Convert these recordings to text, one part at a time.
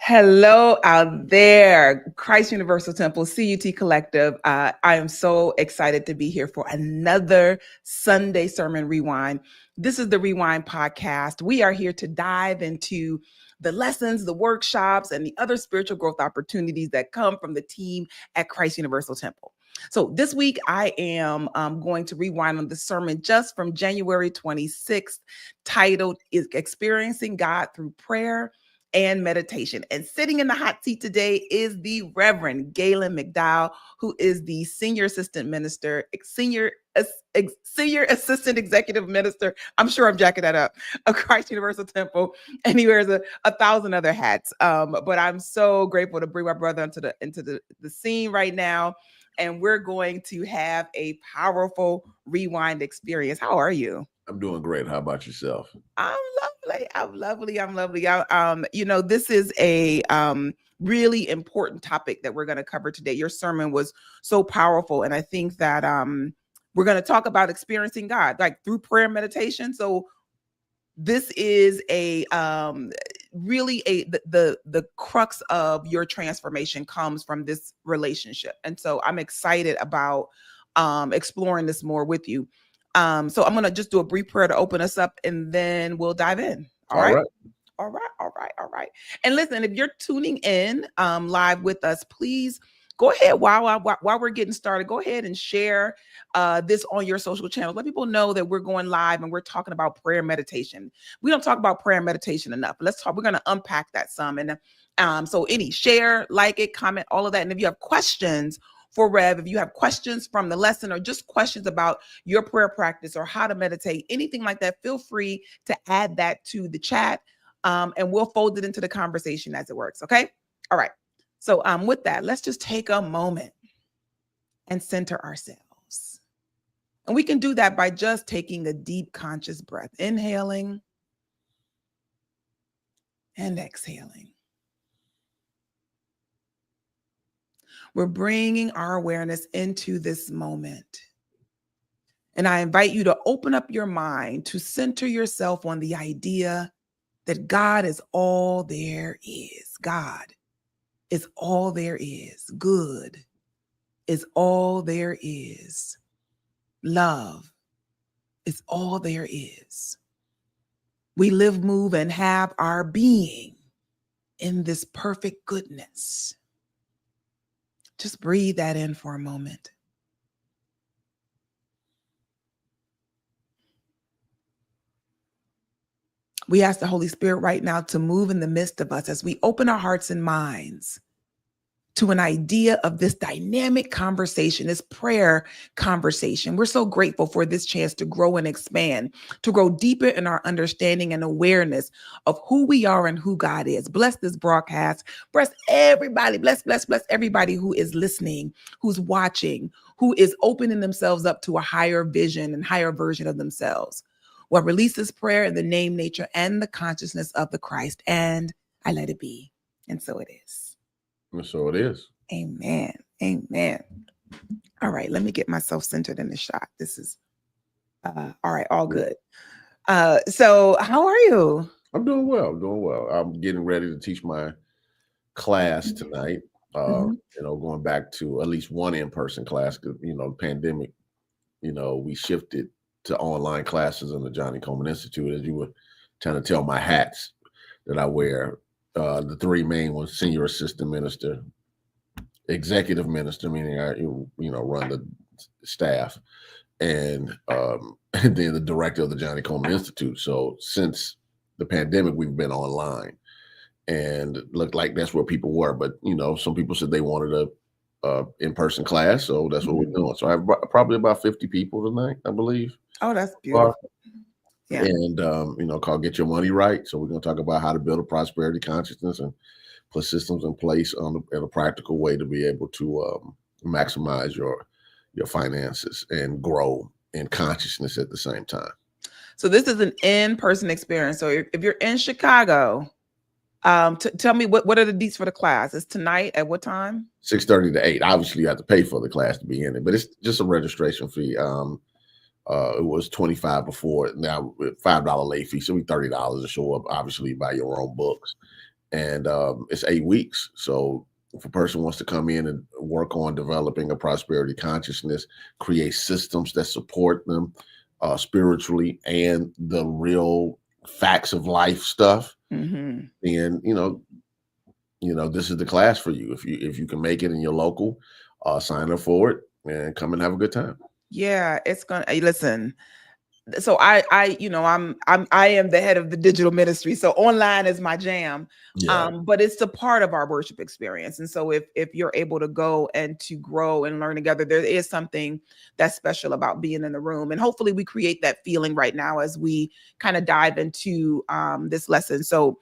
Hello out there, Christ Universal Temple, CUT Collective. I am so excited to be here for another Sunday Sermon Rewind. This is the Rewind podcast. We are here to dive into the lessons, the workshops, and the other spiritual growth opportunities that come from the team at Christ Universal Temple. So this week, I am going to rewind on the sermon just from January 26th, titled "Is Experiencing God Through Prayer and Meditation." And sitting in the hot seat today is the Reverend Gaylon McDowell, who is the Senior Assistant Executive Minister. I'm sure I'm jacking that up, of Christ Universal Temple, and he wears a thousand other hats. But I'm so grateful to bring my brother into the scene right now, and we're going to have a powerful rewind experience. How are you? I'm doing great. How about yourself? I'm lovely. This is a really important topic that we're going to cover today. Your sermon was so powerful, and I think that we're going to talk about experiencing God, like through prayer and meditation. So this is the crux of your transformation comes from this relationship, and so I'm excited about exploring this more with you. So I'm going to just do a brief prayer to open us up, and then we'll dive in. All right. And listen, if you're tuning in live with us, please go ahead while we're getting started. Go ahead and share this on your social channels. Let people know that we're going live and we're talking about prayer and meditation. We don't talk about prayer and meditation enough. Let's talk. We're going to unpack that some. And so share, like it, comment, all of that. And if you have questions for Rev, if you have questions from the lesson or just questions about your prayer practice or how to meditate, anything like that, feel free to add that to the chat, and we'll fold it into the conversation as it works. Okay. All right. So with that, let's just take a moment and center ourselves. And we can do that by just taking a deep conscious breath, inhaling and exhaling. We're bringing our awareness into this moment. And I invite you to open up your mind to center yourself on the idea that God is all there is. God is all there is. Good is all there is. Love is all there is. We live, move, and have our being in this perfect goodness. Just breathe that in for a moment. We ask the Holy Spirit right now to move in the midst of us as we open our hearts and minds to an idea of this dynamic conversation, this prayer conversation. We're so grateful for this chance to grow and expand, to grow deeper in our understanding and awareness of who we are and who God is. Bless this broadcast. Bless everybody. Bless everybody who is listening, who's watching, who is opening themselves up to a higher vision and higher version of themselves. Well, release this prayer in the name, nature, and the consciousness of the Christ, and I let it be. And so it is. And so it is. Amen. Amen. All right, let me get myself centered in the shot. This is all right, all good. So how are you? I'm doing well. I'm getting ready to teach my class tonight. Going back to at least one in-person class, because pandemic, we shifted to online classes in the Johnny Coleman Institute, as you were trying to tell my hats that I wear. The three main ones: Senior Assistant Minister, Executive Minister, meaning I run the staff, and then the director of the Johnny Coleman Institute. So since the pandemic, we've been online, and it looked like that's where people were. But some people said they wanted a in-person class, so that's what we're doing. So I have probably about 50 people tonight, I believe. Oh, that's beautiful. Yeah. And, called Get Your Money Right. So we're going to talk about how to build a prosperity consciousness and put systems in place in a practical way to be able to maximize your finances and grow in consciousness at the same time. So this is an in-person experience. So if you're in Chicago, tell me what are the dates for the class? It's tonight at what time? 6:30 to 8. Obviously, you have to pay for the class to be in it, but it's just a registration fee. It was $25 before. Now $5 late fee, so be $30 to show up. Obviously, buy your own books, and it's 8 weeks. So if a person wants to come in and work on developing a prosperity consciousness, create systems that support them spiritually and the real facts of life stuff, Mhm. then this is the class for you. If you can make it in your local, sign up for it and come and have a good time. Yeah, it's gonna listen. So I am the head of the digital ministry. So online is my jam. Yeah. But it's a part of our worship experience. And so if you're able to go and to grow and learn together, there is something that's special about being in the room. And hopefully we create that feeling right now as we kind of dive into this lesson. So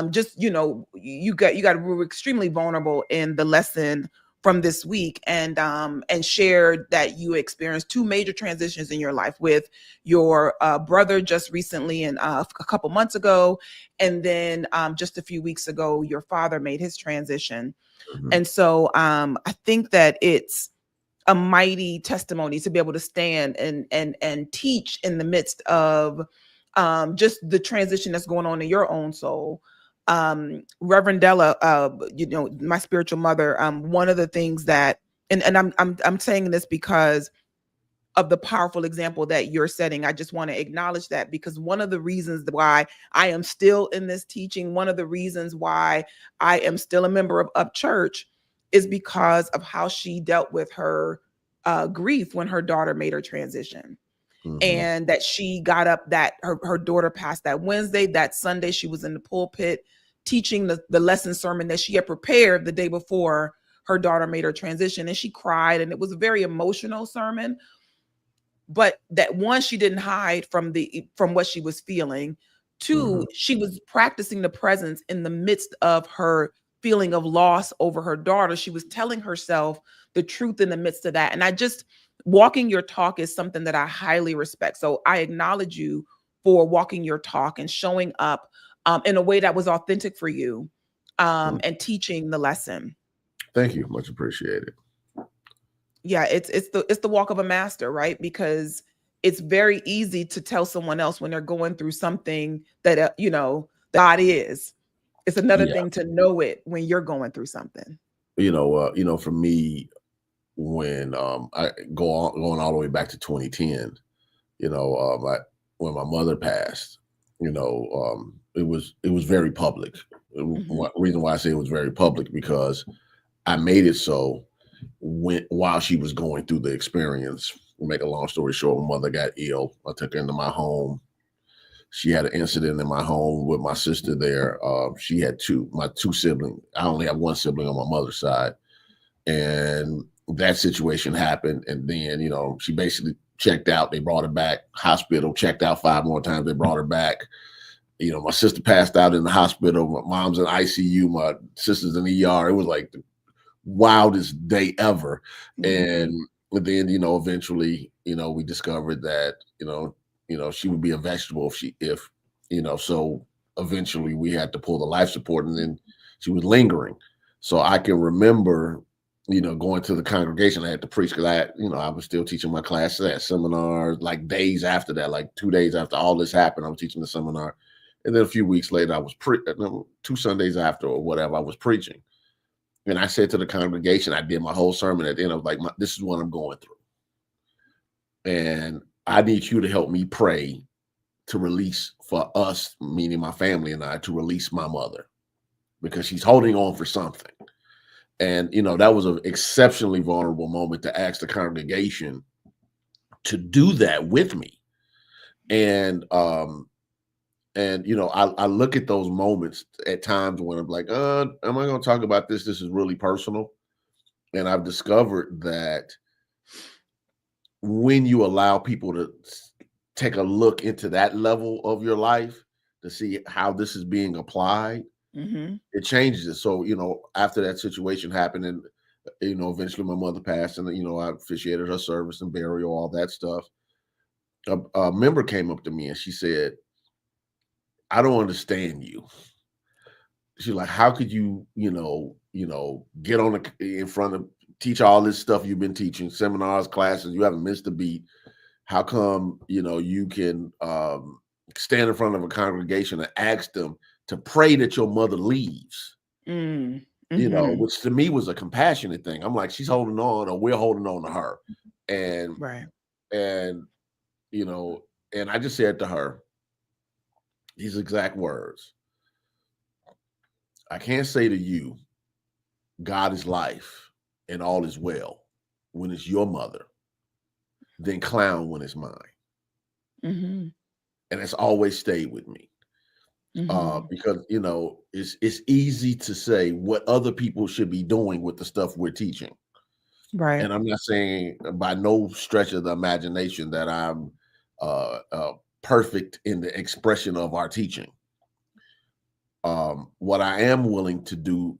just we were extremely vulnerable in the lesson from this week, and shared that you experienced two major transitions in your life with your brother just recently and a couple months ago, and then just a few weeks ago your father made his transition. Mhm. And so I think that it's a mighty testimony to be able to stand and teach in the midst of just the transition that's going on in your own soul. Reverend Della, my spiritual mother, one of the things that, and I'm saying this because of the powerful example that you're setting. I just want to acknowledge that, because one of the reasons why I am still in this teaching, one of the reasons why I am still a member of Up Church, is because of how she dealt with her grief when her daughter made her transition. Mhm. And that she got up, that her daughter passed that Wednesday, that Sunday she was in the pulpit teaching the lesson sermon that she had prepared the day before her daughter made her transition. And she cried, and it was a very emotional sermon. But that, one, she didn't hide from what she was feeling. Two, Mhm. she was practicing the presence in the midst of her feeling of loss over her daughter. She was telling herself the truth in the midst of that. And I just, walking your talk is something that I highly respect. So I acknowledge you for walking your talk and showing up in a way that was authentic for you, Mm. and teaching the lesson. Thank you. Much appreciated. Yeah, it's the walk of a master, right? Because it's very easy to tell someone else when they're going through something that God is. It's another Yeah. thing to know it when you're going through something. For me, when I going all the way back to 2010, when my mother passed, it was very public. Mhm. Reason why I say it was very public, because I made it so while she was going through the experience. To make a long story short, my mother got ill. I took her into my home. She had an incident in my home with my sister there. She had my two siblings. I only have one sibling on my mother's side, and that situation happened. And then, she basically checked out. They brought her back. Hospital, checked out 5 more times. They brought her back. My sister passed out in the hospital. My mom's in ICU. My sister's in ER. It was like the wildest day ever. And Mhm. then, eventually, we discovered that, she would be a vegetable so eventually we had to pull the life support, and then she was lingering. So I can remember, going to the congregation. I had to preach because I was still teaching my classes at seminars, like days after that, like 2 days after all this happened, I was teaching the seminar. And then a few weeks later, I was 2 Sundays after or whatever, I was preaching. And I said to the congregation, I did my whole sermon at the end. I was like, this is what I'm going through. And I need you to help me pray to release for us, meaning my family and I, to release my mother, because she's holding on for something. And, that was an exceptionally vulnerable moment to ask the congregation to do that with me. And, I look at those moments at times when I'm like, am I going to talk about this? This is really personal. And I've discovered that when you allow people to take a look into that level of your life to see how this is being applied, Mhm. it changes it. So, after that situation happened, and, eventually my mother passed, and, I officiated her service and burial, all that stuff. A member came up to me and she said, I don't understand you. She's like, how could you, get on in front of, teach all this stuff you've been teaching, seminars, classes, you haven't missed a beat. How come, you can stand in front of a congregation and ask them to pray that your mother leaves. Mm. You know, Mhm. which to me was a compassionate thing. I'm like, she's holding on, or we're holding on to her. And Right. and you know, and I just said to her these exact words. I can't say to you, God is life and all is well when it's your mother, then clown when it's mine. Mhm. And it's always stayed with me. Mhm. Because you know, it's easy to say what other people should be doing with the stuff we're teaching. Right. And I'm not saying by no stretch of the imagination that I'm perfect in the expression of our teaching. What I am willing to do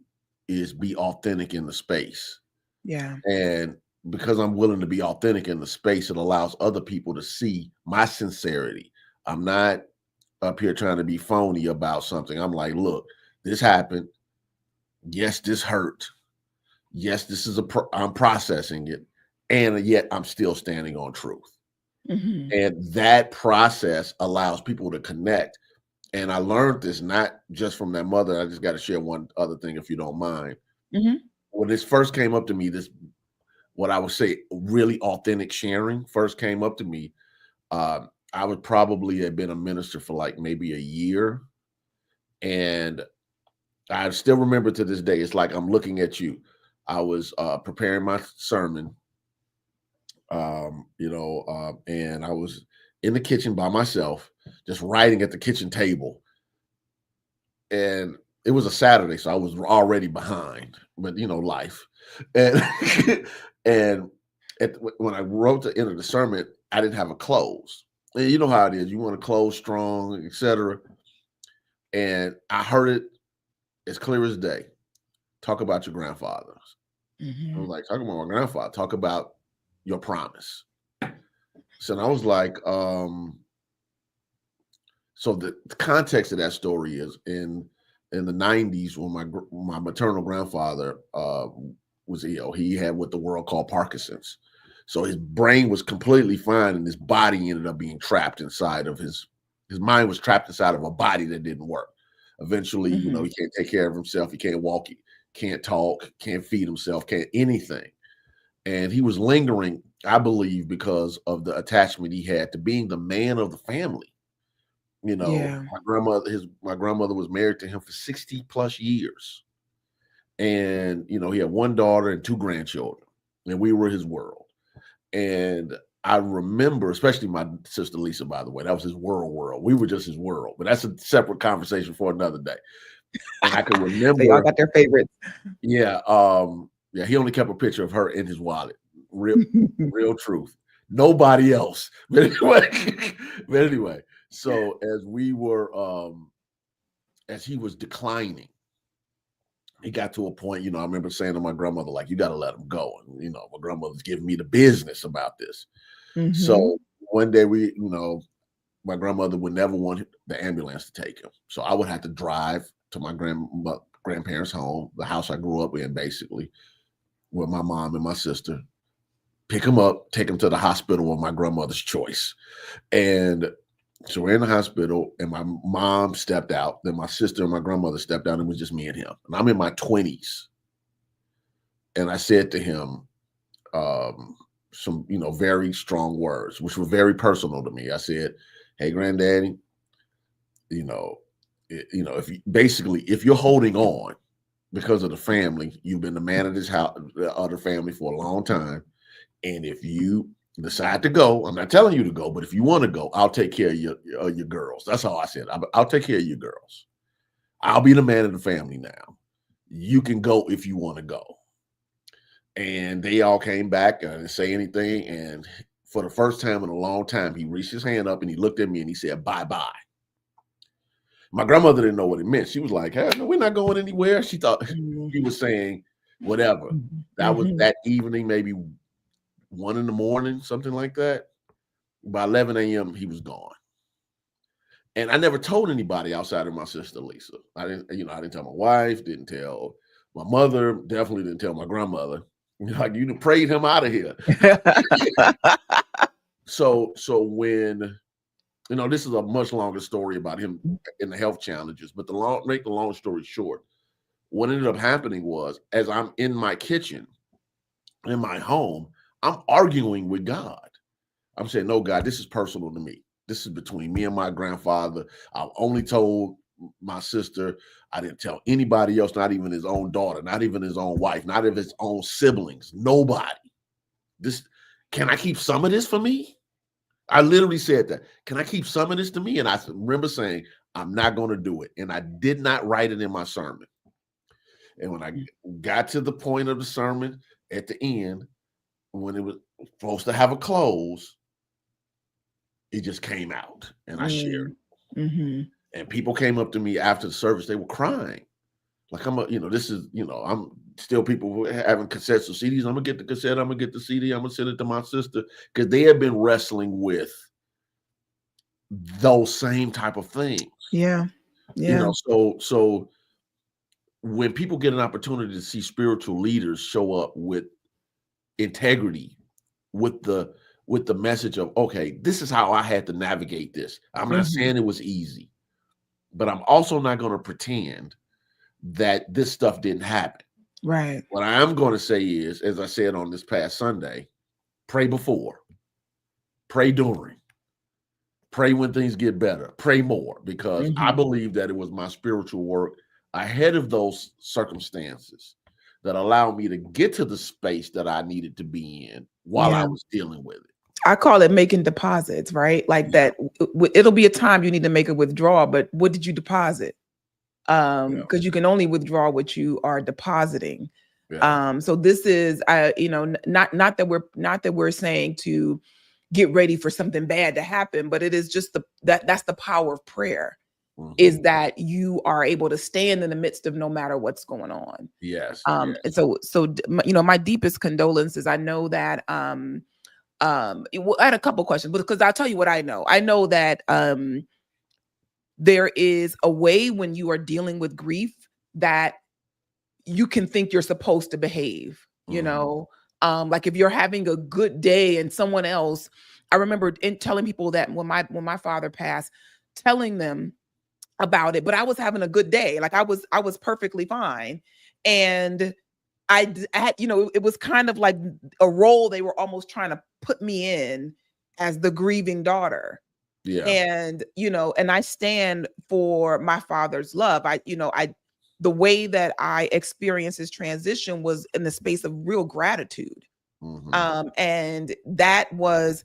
is be authentic in the space. Yeah. And because I'm willing to be authentic in the space, it allows other people to see my sincerity. I'm not up here trying to be phony about something. I'm like, look, this happened. Yes, this hurt. Yes, this is I'm processing it. And yet I'm still standing on truth. Mhm. And that process allows people to connect. And I learned this not just from that mother. I just got to share one other thing, if you don't mind. Mhm. When this first came up to me, this, what I would say, really authentic sharing first came up to me. I would probably have been a minister for like maybe a year. And I still remember to this day, it's like I'm looking at you. I was preparing my sermon, and I was in the kitchen by myself, just writing at the kitchen table. And it was a Saturday, so I was already behind, but you know, life. And and when I wrote the end of the sermon, I didn't have a close. And you know how it is. You want to close strong, etc. And I heard it as clear as day. Talk about your grandfathers. I was Mhm. like, talking about my grandfather, talk about your promise. So I was like, so the context of that story is in the 90s when my maternal grandfather was ill. He had what the world called Parkinson's. So his brain was completely fine and his body ended up being trapped inside of his mind was trapped inside of a body that didn't work. Eventually, you know, Mhm. he can't take care of himself, he can't walk, he can't talk, can't feed himself, can't anything. And he was lingering, I believe, because of the attachment he had to being the man of the family. You know, Yeah. my grandmother was married to him for 60 plus years. And, you know, he had one daughter and two grandchildren, and we were his world. And I remember, especially my sister Lisa, by the way, that was his world. We were just his world, but that's a separate conversation for another day. And I can They all remember, got their favorites. yeah, he only kept a picture of her in his wallet. Real truth. Nobody else. But anyway, so as he was declining, he got to a point, you know, I remember saying to my grandmother, like, you got to let him go. And, you know, my grandmother's giving me the business about this. Mhm. So one day my grandmother would never want the ambulance to take him. So I would have to drive to my grandparents' home, the house I grew up in, basically, with my mom and my sister, pick him up, take him to the hospital of my grandmother's choice. And so we're in the hospital, and my mom stepped out. Then my sister and my grandmother stepped out, and it was just me and him. And I'm in my 20s. And I said to him some, you know, very strong words, which were very personal to me. I said, hey, granddaddy, you know, if you're holding on because of the family, you've been the man of this house, the other family for a long time. And if you decide to go, I'm not telling you to go, but if you want to go, I'll take care of your girls. That's all I said. I'll take care of your girls. I'll be the man of the family now. You can go if you want to go. And they all came back. I didn't say anything. And for the first time in a long time, he reached his hand up and he looked at me and he said, bye-bye. My grandmother didn't know what it meant. She was like, hey, no, we're not going anywhere. She thought Mhm. he was saying whatever. Mhm. That was Mhm. that evening, maybe 1 a.m, something like that. By 11 a.m., he was gone. And I never told anybody outside of my sister Lisa. I didn't tell my wife, didn't tell my mother, definitely didn't tell my grandmother. Like, you prayed him out of here. So when this is a much longer story about him in the health challenges, but make the long story short, what ended up happening was, as I'm in my kitchen, in my home, I'm arguing with God. I'm saying, no, God, this is personal to me. This is between me and my grandfather. I've only told my sister. I didn't tell anybody else, not even his own daughter, not even his own wife, not even his own siblings, nobody. Can I keep some of this for me? I literally said that. Can I keep some of this to me? And I remember saying, I'm not going to do it. And I did not write it in my sermon. And when I got to the point of the sermon at the end, when it was supposed to have a close, it just came out and I shared. And people came up to me after the service. They were crying. Like, I'm still people having cassettes or CDs. I'm going to get the cassette. I'm going to get the CD. I'm going to send it to my sister, because they had been wrestling with those same type of things. Yeah. So when people get an opportunity to see spiritual leaders show up with integrity, with the message of, okay, this is how I had to navigate this. I'm not saying it was easy, but I'm also not going to pretend that this stuff didn't happen. Right. What I am going to say is, as I said on this past Sunday, pray before, pray during, pray when things get better, pray more, because I believe that it was my spiritual work ahead of those circumstances that allowed me to get to the space that I needed to be in while I was dealing with it. I call it making deposits, right? Like that, it'll be a time you need to make a withdrawal, but what did you deposit? Because you can only withdraw what you are depositing. So this is, not that we're saying to get ready for something bad to happen, but it is just that's the power of prayer. Is that you are able to stand in the midst of no matter what's going on. Yes. And so my deepest condolences. I know that I had a couple questions, because I'll tell you what I know. I know that there is a way when you are dealing with grief that you can think you're supposed to behave, like if you're having a good day and someone else, I remember telling people that when my father passed, telling them about it, but I was having a good day. Like I was perfectly fine. And I had, it was kind of like a role they were almost trying to put me in as the grieving daughter. Yeah. And, and I stand for my father's love. The way that I experienced his transition was in the space of real gratitude. And that was,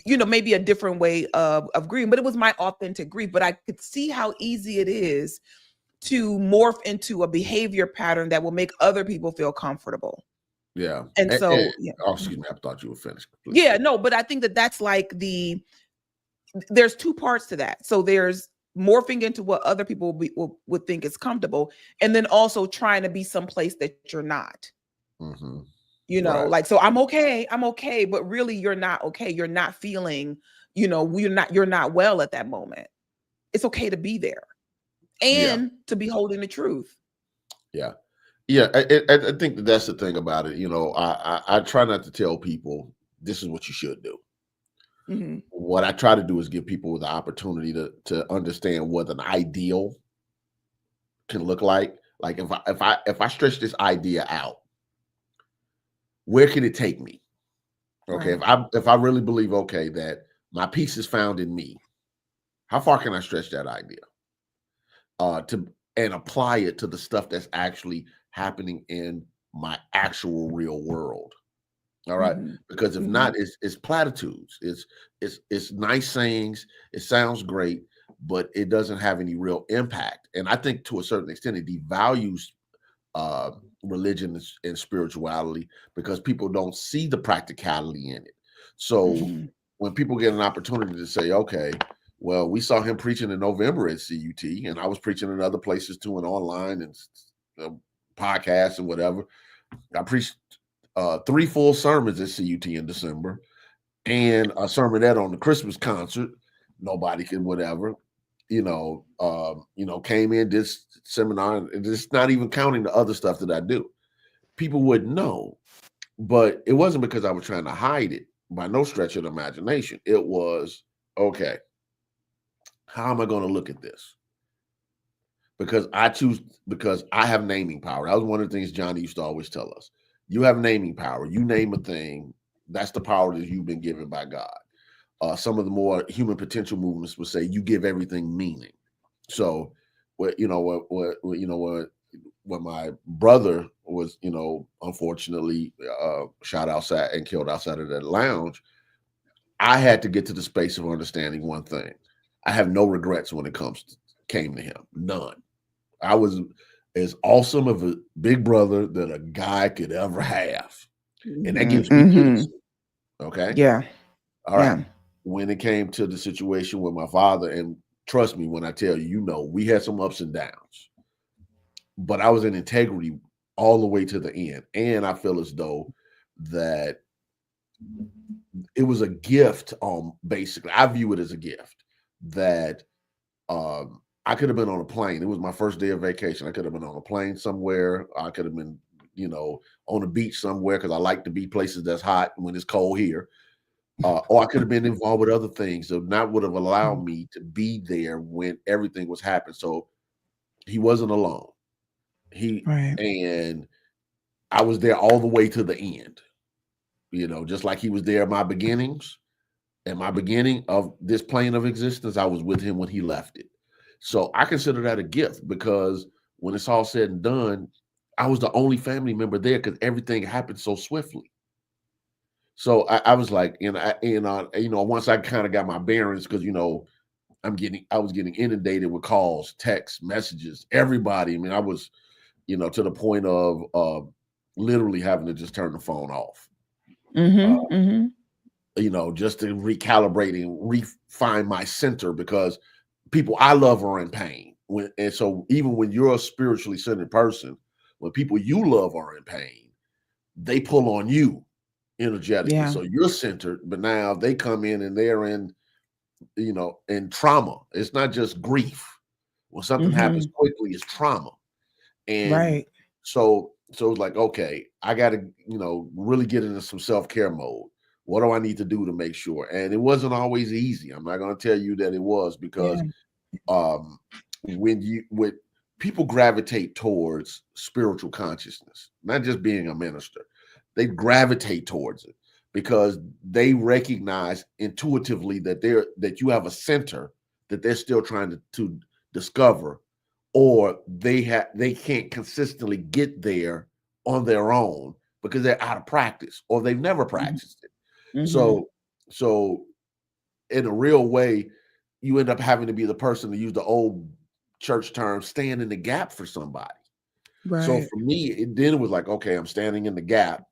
maybe a different way of grieving, but it was my authentic grief. But I could see how easy it is to morph into a behavior pattern that will make other people feel comfortable. Yeah. And so, oh, excuse me, I thought you were finished. Please. Yeah, no, but I think that's like there's two parts to that. So there's morphing into what other people would think is comfortable, and then also trying to be someplace that you're not. Right. Like, so I'm okay, but really you're not okay. You're not feeling, you're not well at that moment. It's okay to be there and to be holding the truth. Yeah. Yeah. I think that's the thing about it. I try not to tell people this is what you should do. What I try to do is give people the opportunity to understand what an ideal can look like. Like if I stretch this idea out, where can it take me? Okay. Right. If I really believe, okay, that my peace is found in me, how far can I stretch that idea? And apply it to the stuff that's actually happening in my actual real world. All right. Because if not, it's platitudes. It's nice sayings. It sounds great, but it doesn't have any real impact. And I think to a certain extent, it devalues religion and spirituality, because people don't see the practicality in it. So when people get an opportunity to say, okay, well, we saw him preaching in November at CUT, and I was preaching in other places too, and online and podcasts and whatever. I preached 3 full sermons at CUT in December, and a sermonette on the Christmas concert. Nobody can whatever. Came in, did seminar, and it's not even counting the other stuff that I do. People wouldn't know, but it wasn't because I was trying to hide it by no stretch of the imagination. It was okay, how am I going to look at this? Because I have naming power. That was one of the things Johnny used to always tell us. You have naming power. You name a thing, that's the power that you've been given by God. Some of the more human potential movements would say you give everything meaning. So, when my brother was, unfortunately shot outside and killed outside of that lounge, I had to get to the space of understanding one thing. I have no regrets when it came to him. None. I was as awesome of a big brother that a guy could ever have. And that gives me peace. Okay. Yeah. All right. When it came to the situation with my father, and trust me when I tell you, we had some ups and downs, but I was in integrity all the way to the end. And I feel as though that it was a gift. Basically, I view it as a gift that I could have been on a plane. It was my first day of vacation. I could have been on a plane somewhere. I could have been, on a beach somewhere because I like to be places that's hot when it's cold here. Or I could have been involved with other things that not would have allowed me to be there when everything was happening. So he wasn't alone. And I was there all the way to the end. Just like he was there at my beginnings. At my beginning of this plane of existence, I was with him when he left it. So I consider that a gift because when it's all said and done, I was the only family member there because everything happened so swiftly. So I was like, once I kind of got my bearings, because I was getting inundated with calls, texts, messages, everybody. I mean, I was, to the point of literally having to just turn the phone off. Just to recalibrate and refine my center because people I love are in pain. And so even when you're a spiritually centered person, when people you love are in pain, they pull on you energetically. So you're centered, but now they come in and they're in trauma. It's not just grief. When something happens quickly, it's trauma. And so it's like, okay, I got to, really get into some self-care mode. What do I need to do to make sure? And it wasn't always easy. I'm not going to tell you that it was because when people gravitate towards spiritual consciousness, not just being a minister, they gravitate towards it because they recognize intuitively that you have a center that they're still trying to discover, or they can't consistently get there on their own because they're out of practice or they've never practiced it. So in a real way, you end up having to be the person, to use the old church term, stand in the gap for somebody. So for me, then it was like, okay, I'm standing in the gap,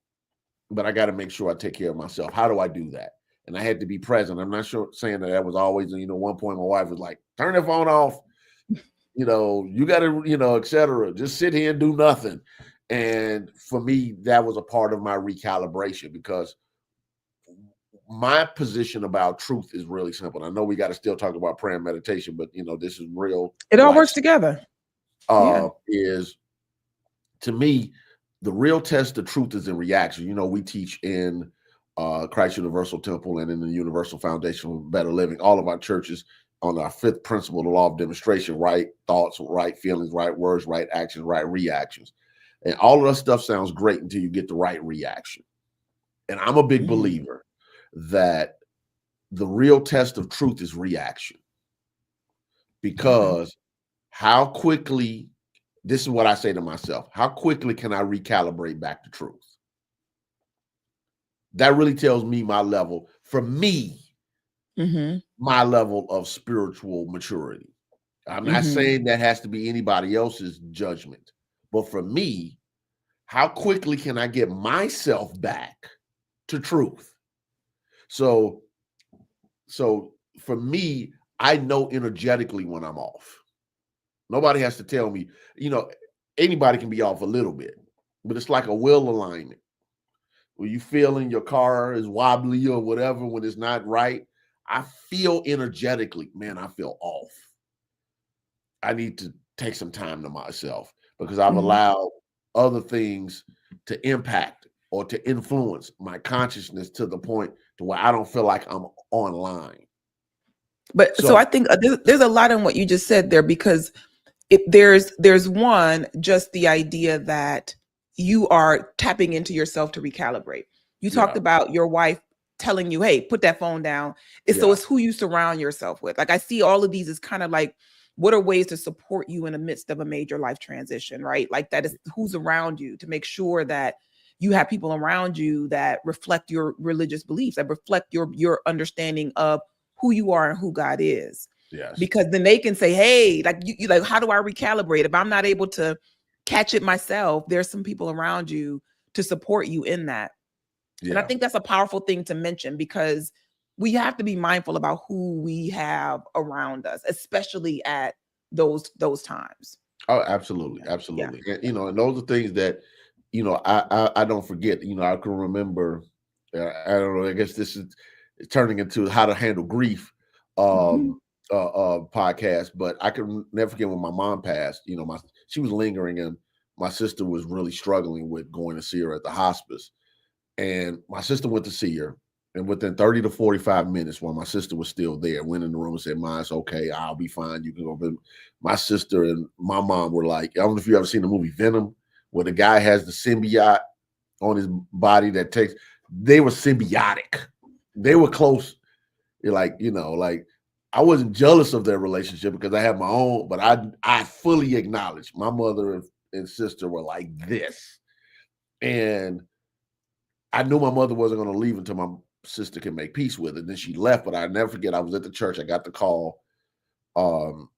but I got to make sure I take care of myself. How do I do that? And I had to be present. I'm not saying that was always, one point my wife was like, turn the phone off. You got to, et cetera. Just sit here and do nothing. And for me, that was a part of my recalibration because my position about truth is really simple. I know we got to still talk about prayer and meditation, but this is real. It all works together. Is to me, the real test of truth is in reaction. We teach in Christ Universal Temple and in the Universal Foundation for Better Living, all of our churches, on our fifth principle, the law of demonstration: right thoughts, right feelings, right words, right actions, right reactions. And all of that stuff sounds great until you get the right reaction. And I'm a big believer that the real test of truth is reaction. Because how quickly, this is what I say to myself, how quickly can I recalibrate back to truth? That really tells me my level, for me, my level of spiritual maturity. I'm not saying that has to be anybody else's judgment, but for me, how quickly can I get myself back to truth? So for me, I know energetically when I'm off. Nobody has to tell me, anybody can be off a little bit, but it's like a wheel alignment. When you feeling your car is wobbly or whatever, when it's not right, I feel energetically, man, I feel off. I need to take some time to myself because I've allowed other things to impact or to influence my consciousness to the point to where I don't feel like I'm online. But so So I think there's a lot in what you just said there, because there's one, just the idea that you are tapping into yourself to recalibrate. You talked yeah, about your wife telling you, hey, put that phone down. So yeah, it's who you surround yourself with. Like, I see all of these as kind of like, what are ways to support you in the midst of a major life transition, right? Like, that is who's around you, to make sure that you have people around you that reflect your religious beliefs, that reflect your understanding of who you are and who God is. yes, Because then they can say, hey, like, you like, how do I recalibrate? If I'm not able to catch it myself, there's some people around you to support you in that. And I yeah. think that's a powerful thing to mention, because we have to be mindful about who we have around us, especially at those times. Oh, absolutely, Yeah. absolutely. And and those are things that I don't forget. I can remember. I don't know. I guess this is turning into how to handle grief Mhm. podcast, but I can never forget when my mom passed. She was lingering, and my sister was really struggling with going to see her at the hospice. And my sister went to see her, and within 30 to 45 minutes, while my sister was still there, went in the room and said, "Ma, it's okay. I'll be fine. You can go." But my sister and my mom were like, I don't know if you ever seen the movie Venom, where the guy has the symbiote on his body that takes. They were symbiotic. They were close. You're like I wasn't jealous of their relationship because I had my own, but I fully acknowledge my mother and sister were like this, and I knew my mother wasn't going to leave until my sister can make peace with it. Then she left, but I never forget. I was at the church. I got the call. Um,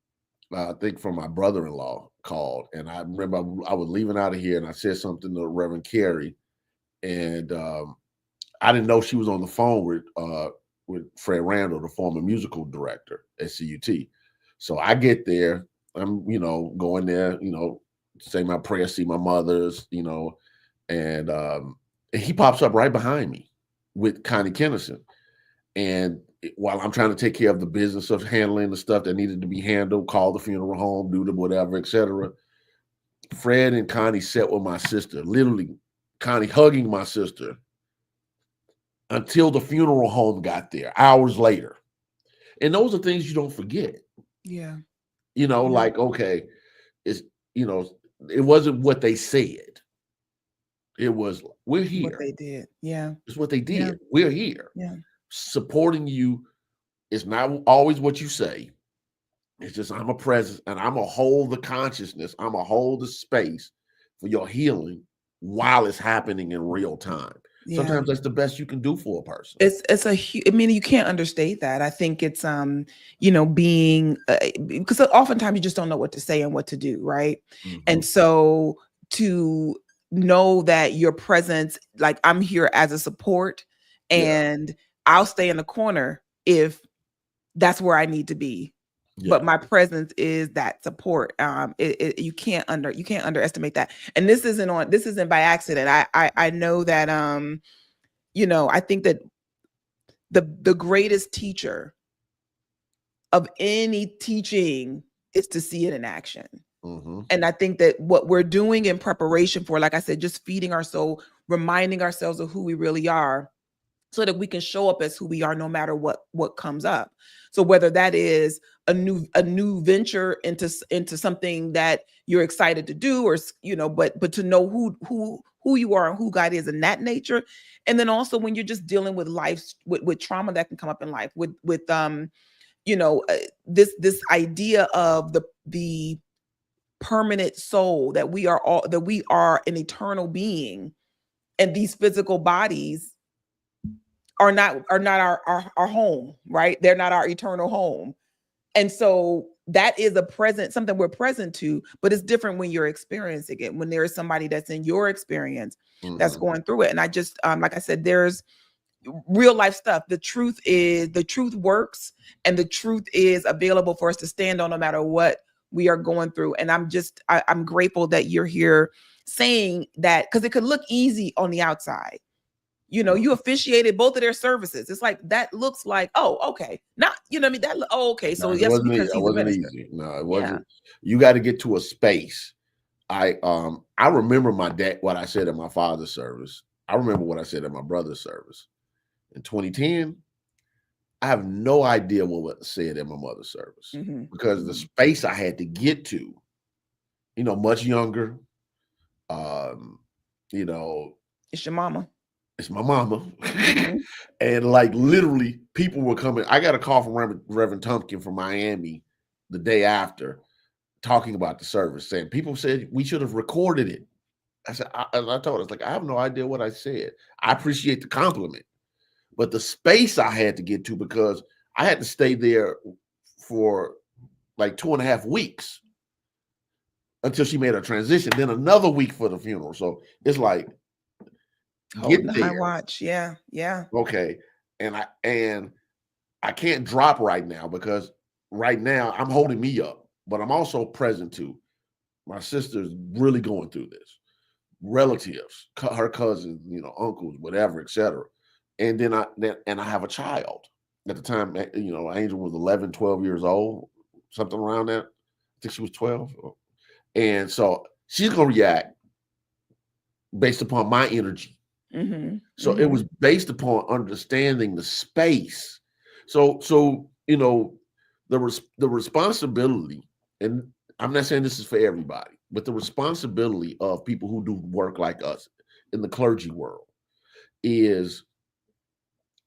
I think from my brother-in-law called, and I remember I was leaving out of here, and I said something to Reverend Carey, and I didn't know she was on the phone with Fred Randall, the former musical director at CUT. So I get there. I'm going there, say my prayer, see my mother's, and he pops up right behind me with Connie Kennison. And while I'm trying to take care of the business of handling the stuff that needed to be handled, call the funeral home, do the whatever, etc., Fred and Connie sat with my sister, literally Connie hugging my sister until the funeral home got there hours later. And those are things you don't forget. Yeah. Yeah. Like, okay, it's, it wasn't what they said. It was, we're What here. they did. Yeah. It's what they Yeah. did. We're here. Yeah. Supporting you is not always what you say. It's just, I'm a presence, and I'm going to hold the consciousness. I'm going to hold the space for your healing while it's happening in real time. Yeah. Sometimes that's the best you can do for a person. It's I mean, you can't understate that. I think it's being because oftentimes you just don't know what to say and what to do, right? Mhm. And so to know that your presence, like, I'm here as a support, Yeah. and I'll stay in the corner if that's where I need to be. Yeah. But my presence is that support. You can't underestimate that. And this isn't by accident. I know that I think that the greatest teacher of any teaching is to see it in action. Mhm. And I think that what we're doing in preparation for, like I said, just feeding our soul, reminding ourselves of who we really are, so that we can show up as who we are no matter what comes up. So whether that is a new venture into something that you're excited to do, or but to know who you are and who God is in that nature. And then also when you're just dealing with life, with trauma that can come up in life, with this idea of the permanent soul, that we are an eternal being, and these physical bodies are not our home, right? They're not our eternal home. And so that is something we're present to, but it's different when you're experiencing it, when there is somebody that's in your experience that's Mhm. going through it. And I just like I said, there's real life stuff. The truth works, and the truth is available for us to stand on no matter what we are going through. And I'm grateful that you're here saying that, because it could look easy on the outside. You officiated both of their services. It's like, that looks like, oh, okay. Not, what I mean? Okay. No, So it yes, wasn't. because It he's a wasn't minister. easy. No, it Yeah. wasn't. You got to get to a space. I remember my dad. What I said at my father's service. I remember what I said at my brother's service in 2010. I have no idea what was said at my mother's service because the space I had to get to, much younger, you know, It's your mama. it's my mama. And like literally people were coming. I got a call from Reverend Tumpkin from Miami the day after talking about the service, saying people said we should have recorded it. I said, I told us, like, I have no idea what I said. I appreciate the compliment, but the space I had to get to, because I had to stay there for like 2.5 weeks until she made her transition, then another week for the funeral. So it's like, holding the high watch. Yeah. Okay. And I can't drop right now because right now I'm holding me up, but I'm also present too. My sister's really going through this. Relatives, her cousins, uncles, whatever, etc. And then I have a child. At the time, Angel was 11, 12 years old, something around that. I think she was 12. And so she's going to react based upon my energy. So it was based upon understanding the space. So the responsibility, and I'm not saying this is for everybody, but the responsibility of people who do work like us in the clergy world is,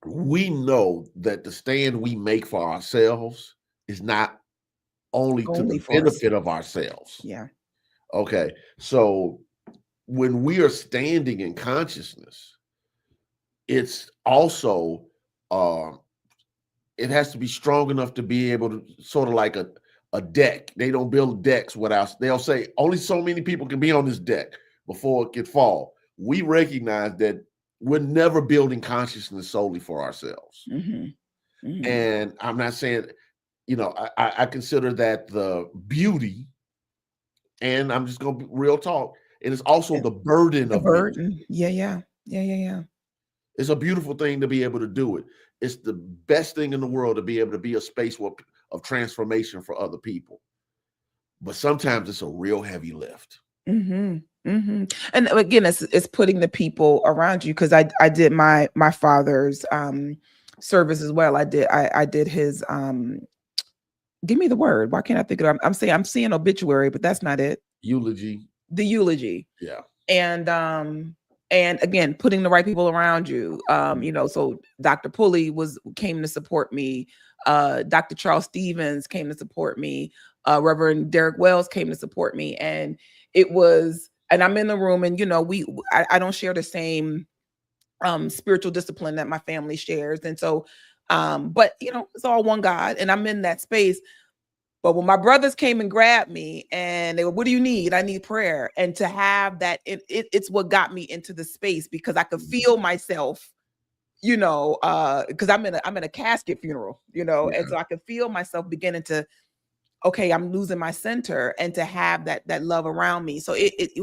we know that the stand we make for ourselves is not only to the benefit of ourselves. Yeah. Okay. So when we are standing in consciousness, it's also it has to be strong enough to be able to, sort of like a deck. They don't build decks without, they'll say only so many people can be on this deck before it can fall. We recognize that we're never building consciousness solely for ourselves. And I'm not saying, I consider that the beauty, and I'm just going to be real talk. It is also the burden of burden. Yeah. It's a beautiful thing to be able to do it. It's the best thing in the world to be able to be a space of transformation for other people. But sometimes it's a real heavy lift. And again, it's putting the people around you, because I did my father's service as well. I did his give me the word. Why can't I think of it? I'm seeing obituary, but that's not it. Eulogy. The eulogy. Yeah. And again, putting the right people around you. So Dr. Pulley came to support me. Dr. Charles Stevens came to support me. Reverend Derek Wells came to support me. And I'm in the room, and I don't share the same spiritual discipline that my family shares. And so, but it's all one God, and I'm in that space. But when my brothers came and grabbed me and they were, "What do you need?" "I need prayer." And to have that, it's what got me into the space, because I could feel myself, because I'm in a casket funeral, and so I could feel myself beginning to, okay, I'm losing my center, and to have that love around me. So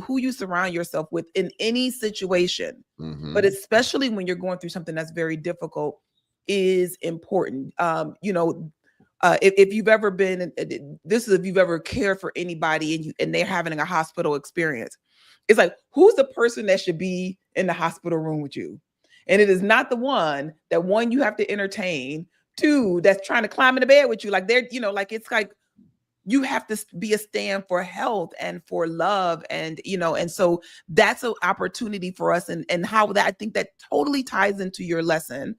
who you surround yourself with in any situation, but especially when you're going through something that's very difficult, is important. If you've ever been, if you've ever cared for anybody and they're having a hospital experience, it's like, who's the person that should be in the hospital room with you? And it is not the one you have to entertain, two, that's trying to climb into bed with you. Like it's like, you have to be a stand for health and for love. And, and so that's an opportunity for us. And how that, I think that totally ties into your lesson,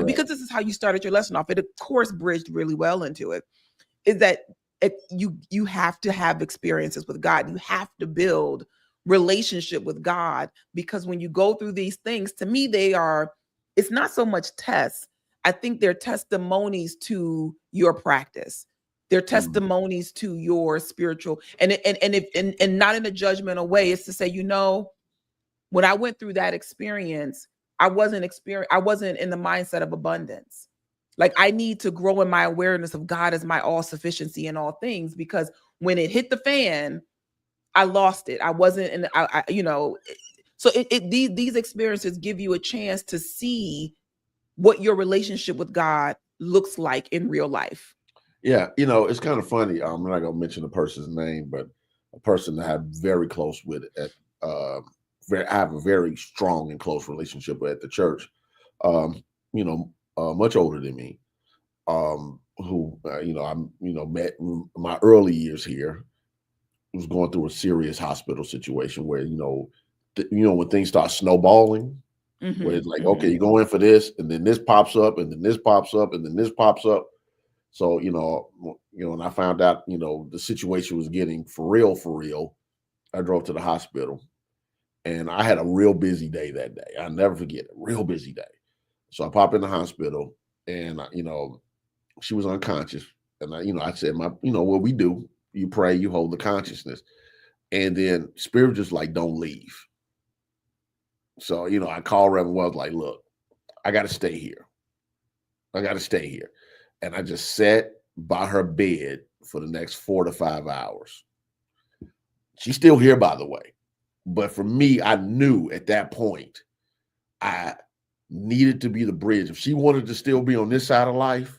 because this is how you started your lesson off. It, of course, bridged really well into it, is that you have to have experiences with God. You have to build relationship with God, because when you go through these things, to me, it's not so much tests. I think they're testimonies to your practice. They're testimonies to your spiritual, and not in a judgmental way. It's to say, when I went through that experience, I wasn't in the mindset of abundance. Like, I need to grow in my awareness of God as my all sufficiency in all things, because when it hit the fan, I lost it. I wasn't in, so these experiences give you a chance to see what your relationship with God looks like in real life. Yeah, it's kind of funny. I'm not gonna mention the person's name, but a person that I'm very close with I have a very strong and close relationship with at the church. Much older than me. who met in my early years here, was going through a serious hospital situation where when things start snowballing, where it's like, okay, you go in for this, and then this pops up, and then this pops up, and then this pops up. So and I found out the situation was getting for real. I drove to the hospital, and I had a real busy day that day. I'll never forget it. Real busy day. So I pop in the hospital, and she was unconscious, and I said, what we do, you pray, you hold the consciousness, and then Spirit just like, don't leave. So I called Reverend Wells, like, look, I got to stay here. And I just sat by her bed for the next 4 to 5 hours. She's still here, by the way. But for me, I knew at that point I needed to be the bridge. If she wanted to still be on this side of life,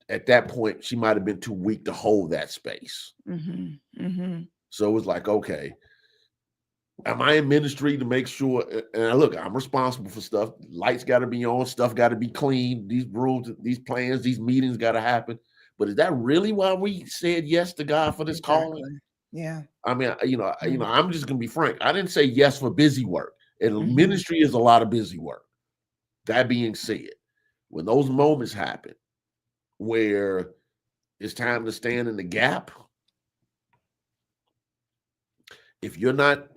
at that point, she might have been too weak to hold that space. So it was like, okay, am I in ministry to make sure? And look, I'm responsible for stuff. Lights got to be on, stuff got to be clean. These rules, these plans, these meetings got to happen. But is that really why we said yes to God for this calling? Yeah. I mean, I'm just gonna be frank. I didn't say yes for busy work. And ministry is a lot of busy work. That being said, when those moments happen where it's time to stand in the gap, if you're not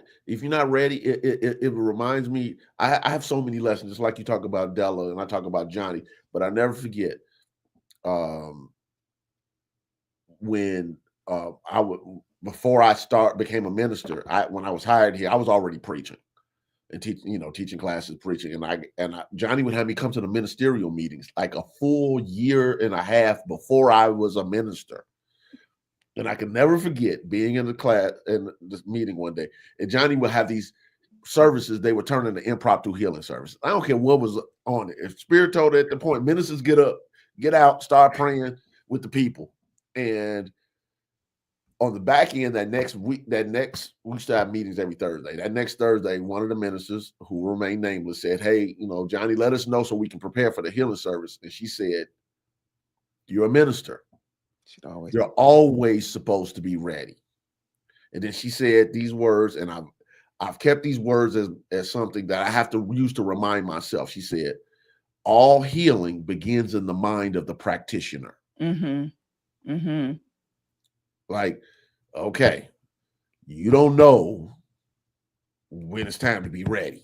ready, it reminds me. I have so many lessons, just like you talk about Della and I talk about Johnny, but I never forget when before I became a minister. When I was hired here, I was already preaching and teaching classes, preaching, and Johnny would have me come to the ministerial meetings like a full year and a half before I was a minister. And I can never forget being in the class in this meeting one day, and Johnny would have these services. They would turn into impromptu healing services. I don't care what was on it. If Spirit told at the point, ministers get up, get out, start praying with the people. And on the back end, that next week, we used to have meetings every Thursday. That next Thursday, one of the ministers, who remained nameless, said, "Hey, Johnny, let us know so we can prepare for the healing service." And she said, "You're a minister. You're always supposed to be ready." And then she said these words, and I've kept these words as something that I have to use to remind myself. She said, "All healing begins in the mind of the practitioner." Like, okay, you don't know when it's time to be ready.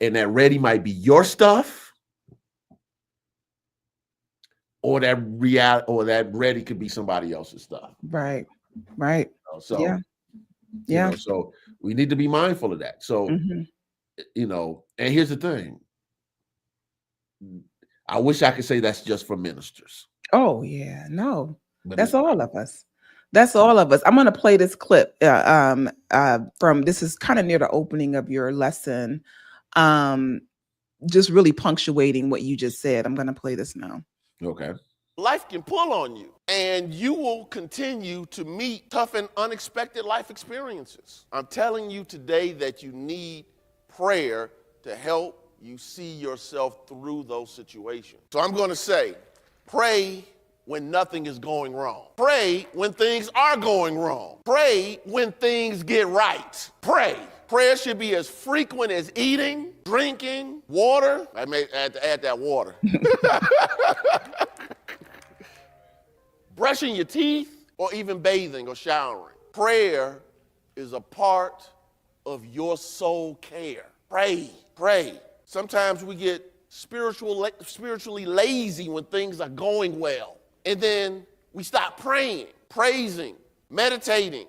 And that ready might be your stuff, or that ready could be somebody else's stuff. Right. So, so we need to be mindful of that. So, and here's the thing. I wish I could say that's just for ministers. Oh, yeah. No, that's all of us. That's all of us. I'm going to play this clip from, this is kind of near the opening of your lesson. Just really punctuating what you just said. I'm going to play this now. Okay. Life can pull on you, and you will continue to meet tough and unexpected life experiences. I'm telling you today that you need prayer to help you see yourself through those situations. So I'm going to say, pray when nothing is going wrong. Pray when things are going wrong. Pray when things get right. Pray. Prayer should be as frequent as eating, drinking, water. I may add that water. Brushing your teeth, or even bathing or showering. Prayer is a part of your soul care. Pray. Sometimes we get spiritually lazy when things are going well. And then we stop praying, praising, meditating,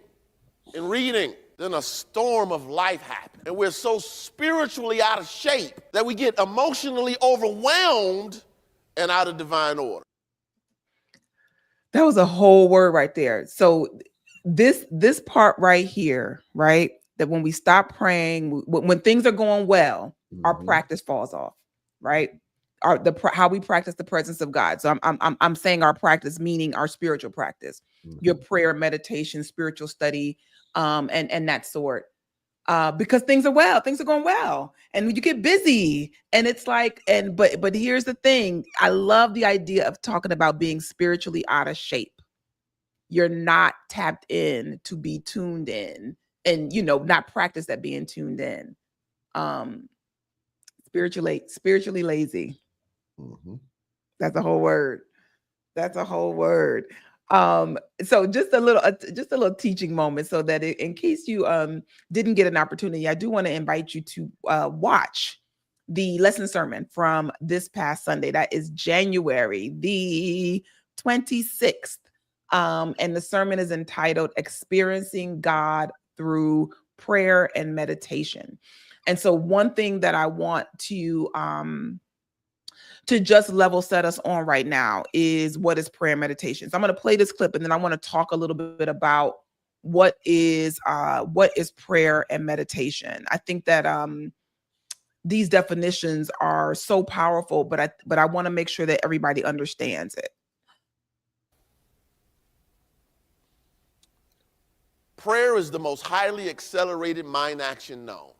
and reading. Then a storm of life happens. And we're so spiritually out of shape that we get emotionally overwhelmed and out of divine order. That was a whole word right there. So this part right here, right? That when we stop praying, when things are going well, our practice falls off, right? How we practice the presence of God. So I'm saying our practice, meaning our spiritual practice, your prayer, meditation, spiritual study, and that sort. because things are going well, and you get busy, and it's like, but here's the thing. I love the idea of talking about being spiritually out of shape. You're not tapped in to be tuned in, and not practice that being tuned in. Spiritually lazy. Mm-hmm. That's a whole word. That's a whole word. So just a little teaching moment, so that in case you didn't get an opportunity, I do want to invite you to watch the lesson sermon from this past Sunday. That is January the 26th. And the sermon is entitled Experiencing God Through Prayer and Meditation. And so one thing that I want to just level set us on right now is, what is prayer and meditation. So I'm going to play this clip, and then I want to talk a little bit about what is prayer and meditation. I think that these definitions are so powerful, but I want to make sure that everybody understands it. Prayer is the most highly accelerated mind action known.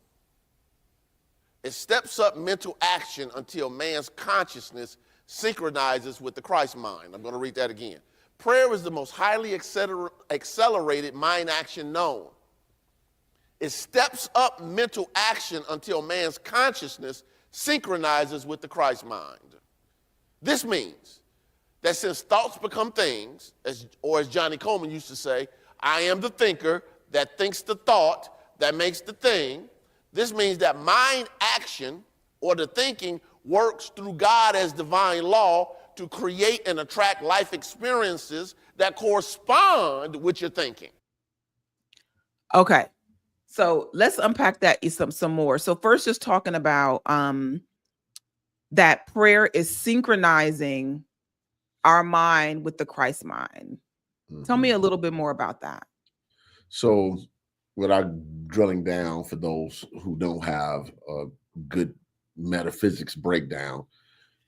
It steps up mental action until man's consciousness synchronizes with the Christ mind. I'm going to read that again. Prayer is the most highly accelerated mind action known. It steps up mental action until man's consciousness synchronizes with the Christ mind. This means that since thoughts become things, as Johnny Coleman used to say, I am the thinker that thinks the thought that makes the thing. This means that mind action, or the thinking, works through God as divine law to create and attract life experiences that correspond with your thinking. Okay, so let's unpack that some more. So first, just talking about that prayer is synchronizing our mind with the Christ mind. Mm-hmm. Tell me a little bit more about that. So, without drilling down, for those who don't have a good metaphysics breakdown,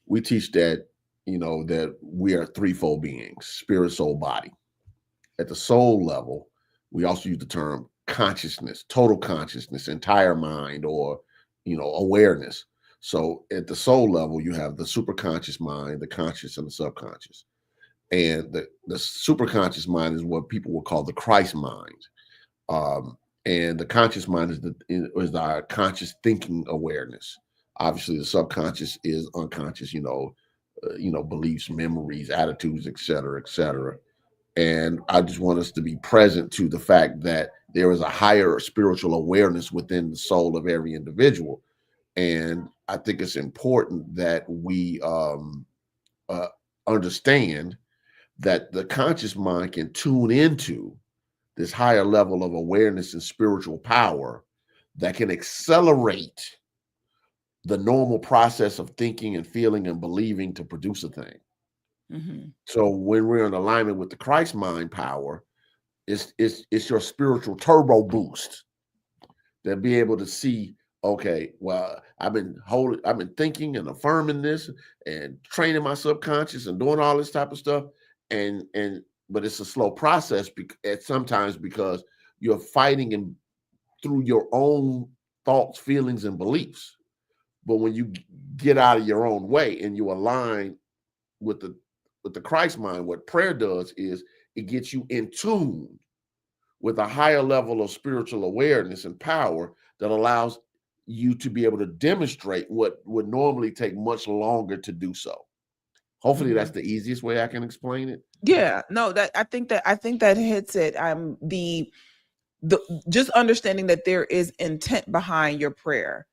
we teach that, that we are threefold beings: spirit, soul, body. At the soul level, we also use the term consciousness, total consciousness, entire mind, or, awareness. So at the soul level, you have the superconscious mind, the conscious, and the subconscious. And the superconscious mind is what people will call the Christ mind. And the conscious mind is our conscious thinking awareness. Obviously, the subconscious is unconscious, beliefs, memories, attitudes, et cetera, et cetera. And I just want us to be present to the fact that there is a higher spiritual awareness within the soul of every individual. And I think it's important that we understand that the conscious mind can tune into this higher level of awareness and spiritual power that can accelerate the normal process of thinking and feeling and believing to produce a thing. Mm-hmm. So when we're in alignment with the Christ mind power, it's your spiritual turbo boost to be able to see, okay, well, I've been thinking and affirming this and training my subconscious and doing all this type of stuff. But it's a slow process sometimes because you're fighting through your own thoughts, feelings, and beliefs. But when you get out of your own way and you align with the Christ mind, what prayer does is it gets you in tune with a higher level of spiritual awareness and power that allows you to be able to demonstrate what would normally take much longer to do so. Hopefully that's the easiest way I can explain it. Yeah, no, I think that hits it. The just understanding that there is intent behind your prayer,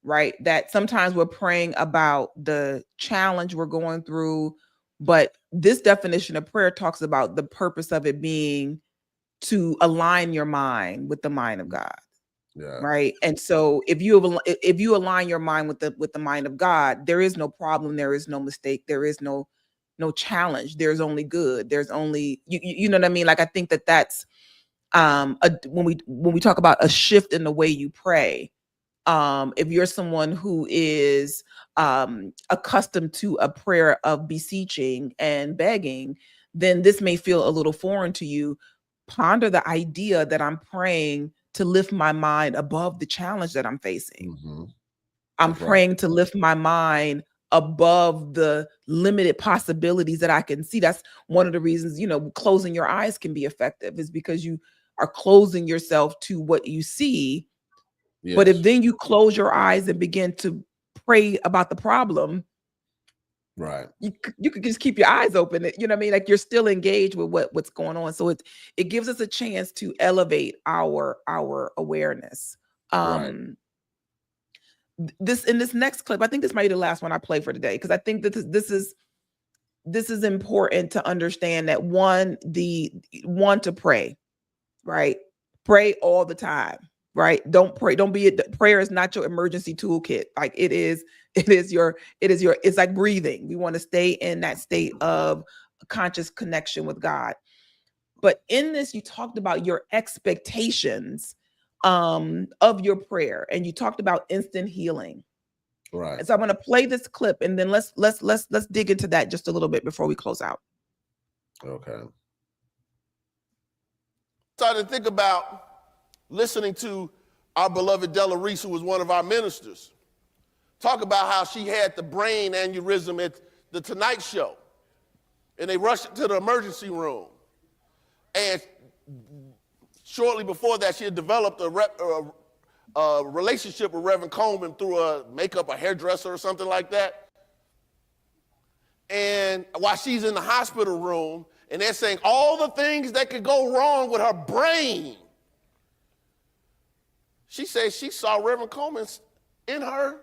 right? That sometimes we're praying about the challenge we're going through, but this definition of prayer talks about the purpose of it being to align your mind with the mind of God. Yeah. Right. And so if you align your mind with the mind of God, there is no problem, there is no mistake, there is no challenge, there's only good, there's only you know what I mean? Like, I think that's when we talk about a shift in the way you pray, if you're someone who is accustomed to a prayer of beseeching and begging, then this may feel a little foreign to you. Ponder the idea that I'm praying to lift my mind above the challenge that I'm facing. Mm-hmm. I'm That's praying right. to lift my mind above the limited possibilities that I can see. That's one of the reasons, closing your eyes can be effective, is because you are closing yourself to what you see. Yes. But if then you close your eyes and begin to pray about the problem, right, you could just keep your eyes open. You know what I mean? Like, you're still engaged with what's going on. So it gives us a chance to elevate our awareness. right. In this next clip, I think this might be the last one I play for today, because I think that this is important to understand that one to pray, right? Pray all the time, right? Don't pray. Prayer is not your emergency toolkit. Like, it's like breathing. We want to stay in that state of conscious connection with God. But in this, you talked about your expectations of your prayer, and you talked about instant healing. Right. And so I'm going to play this clip, and then let's dig into that just a little bit before we close out. Okay. Started to think about listening to our beloved Della Reese, who was one of our ministers, talk about how she had the brain aneurysm at the Tonight Show, and they rushed her to the emergency room. And shortly before that, she had developed a relationship with Reverend Coleman through a makeup, a hairdresser or something like that. And while she's in the hospital room, and they're saying all the things that could go wrong with her brain, she says she saw Reverend Coleman in her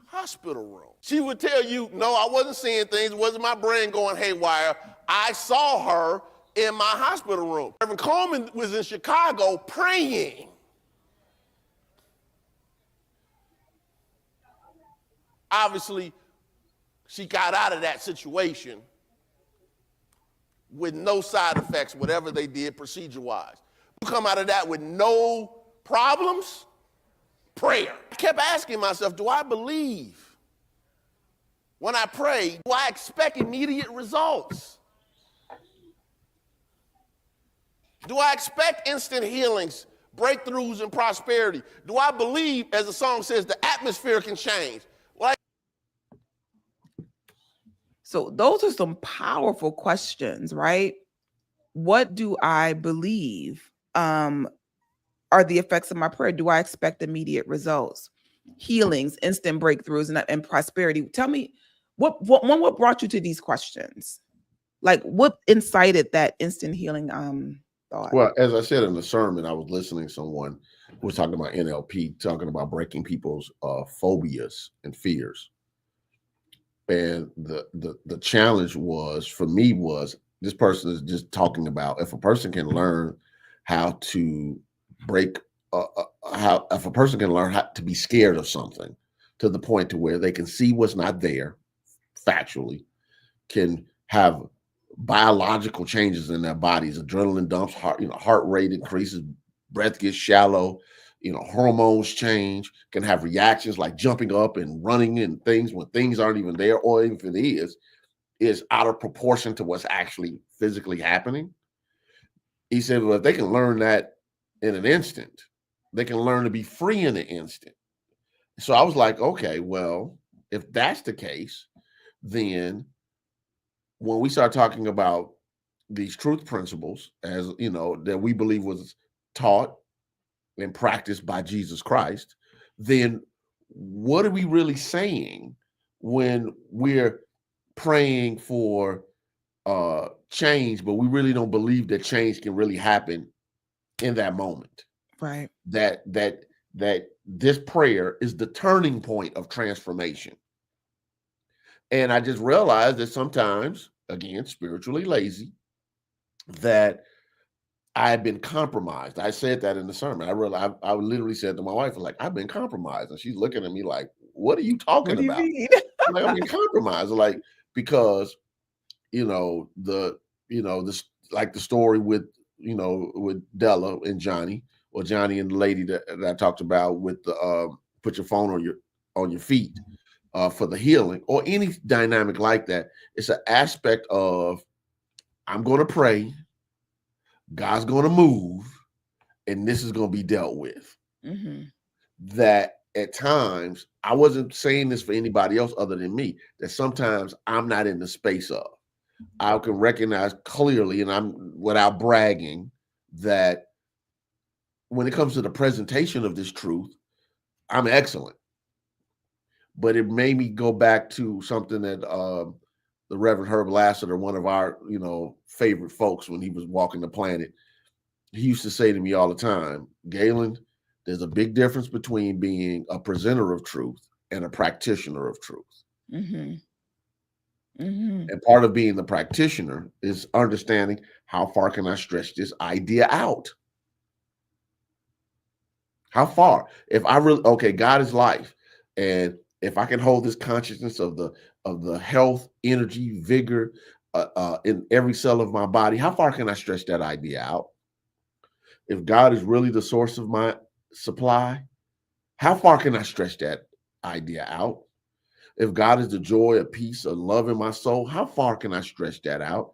hospital room. She would tell you, no, I wasn't seeing things. It wasn't my brain going haywire. I saw her in my hospital room. Reverend Coleman was in Chicago praying. Obviously, she got out of that situation with no side effects, whatever they did procedure-wise. You come out of that with no problems, prayer. I kept asking myself, do I believe when I pray? Do I expect immediate results? Do I expect instant healings, breakthroughs, and prosperity? Do I believe, as the song says, the atmosphere can change? So those are some powerful questions, right? What do I believe are the effects of my prayer? Do I expect immediate results, healings, instant breakthroughs, and prosperity? Tell me, what brought you to these questions? Like, what incited that instant healing thought? Well, as I said in the sermon, I was listening to someone who was talking about NLP, talking about breaking people's phobias and fears. And the challenge was, for me, was this person is just talking about, if a person can learn how to break, if a person can learn how to be scared of something to the point to where they can see what's not there factually, can have biological changes in their bodies, adrenaline dumps, heart rate increases, breath gets shallow, hormones change, can have reactions like jumping up and running and things when things aren't even there, or even if it is out of proportion to what's actually physically happening. He said, well, if they can learn that in an instant, they can learn to be free in an instant. So I was like, okay, well, if that's the case, then when we start talking about these truth principles, as that we believe was taught and practiced by Jesus Christ, then what are we really saying when we're praying for change, but we really don't believe that change can really happen in that moment? Right. That this prayer is the turning point of transformation. And I just realized that sometimes, again, spiritually lazy, that I've been compromised. I said that in the sermon. I realized, I literally said to my wife, like, I've been compromised. And she's looking at me like, what are you talking about? What do you mean? Like, I've been compromised. Like, because, this, like the story with Della and Johnny, or Johnny and the lady that I talked about with the, put your phone on your feet for the healing, or any dynamic like that. It's an aspect of, I'm going to pray, God's going to move, and this is going to be dealt with. Mm-hmm. That at times, I wasn't saying this for anybody else other than me, that sometimes I'm not in the space of. I can recognize clearly, and I'm without bragging, that when it comes to the presentation of this truth, I'm excellent. But it made me go back to something that the Reverend Herb Lassiter, one of our favorite folks when he was walking the planet, he used to say to me all the time, Gaylon, there's a big difference between being a presenter of truth and a practitioner of truth. Mm-hmm. Mm-hmm. And part of being the practitioner is understanding how far can I stretch this idea out? How far? If I really, okay, God is life. And if I can hold this consciousness of the health, energy, vigor in every cell of my body, how far can I stretch that idea out? If God is really the source of my supply, how far can I stretch that idea out? If God is the joy, a peace, a love in my soul, how far can I stretch that out?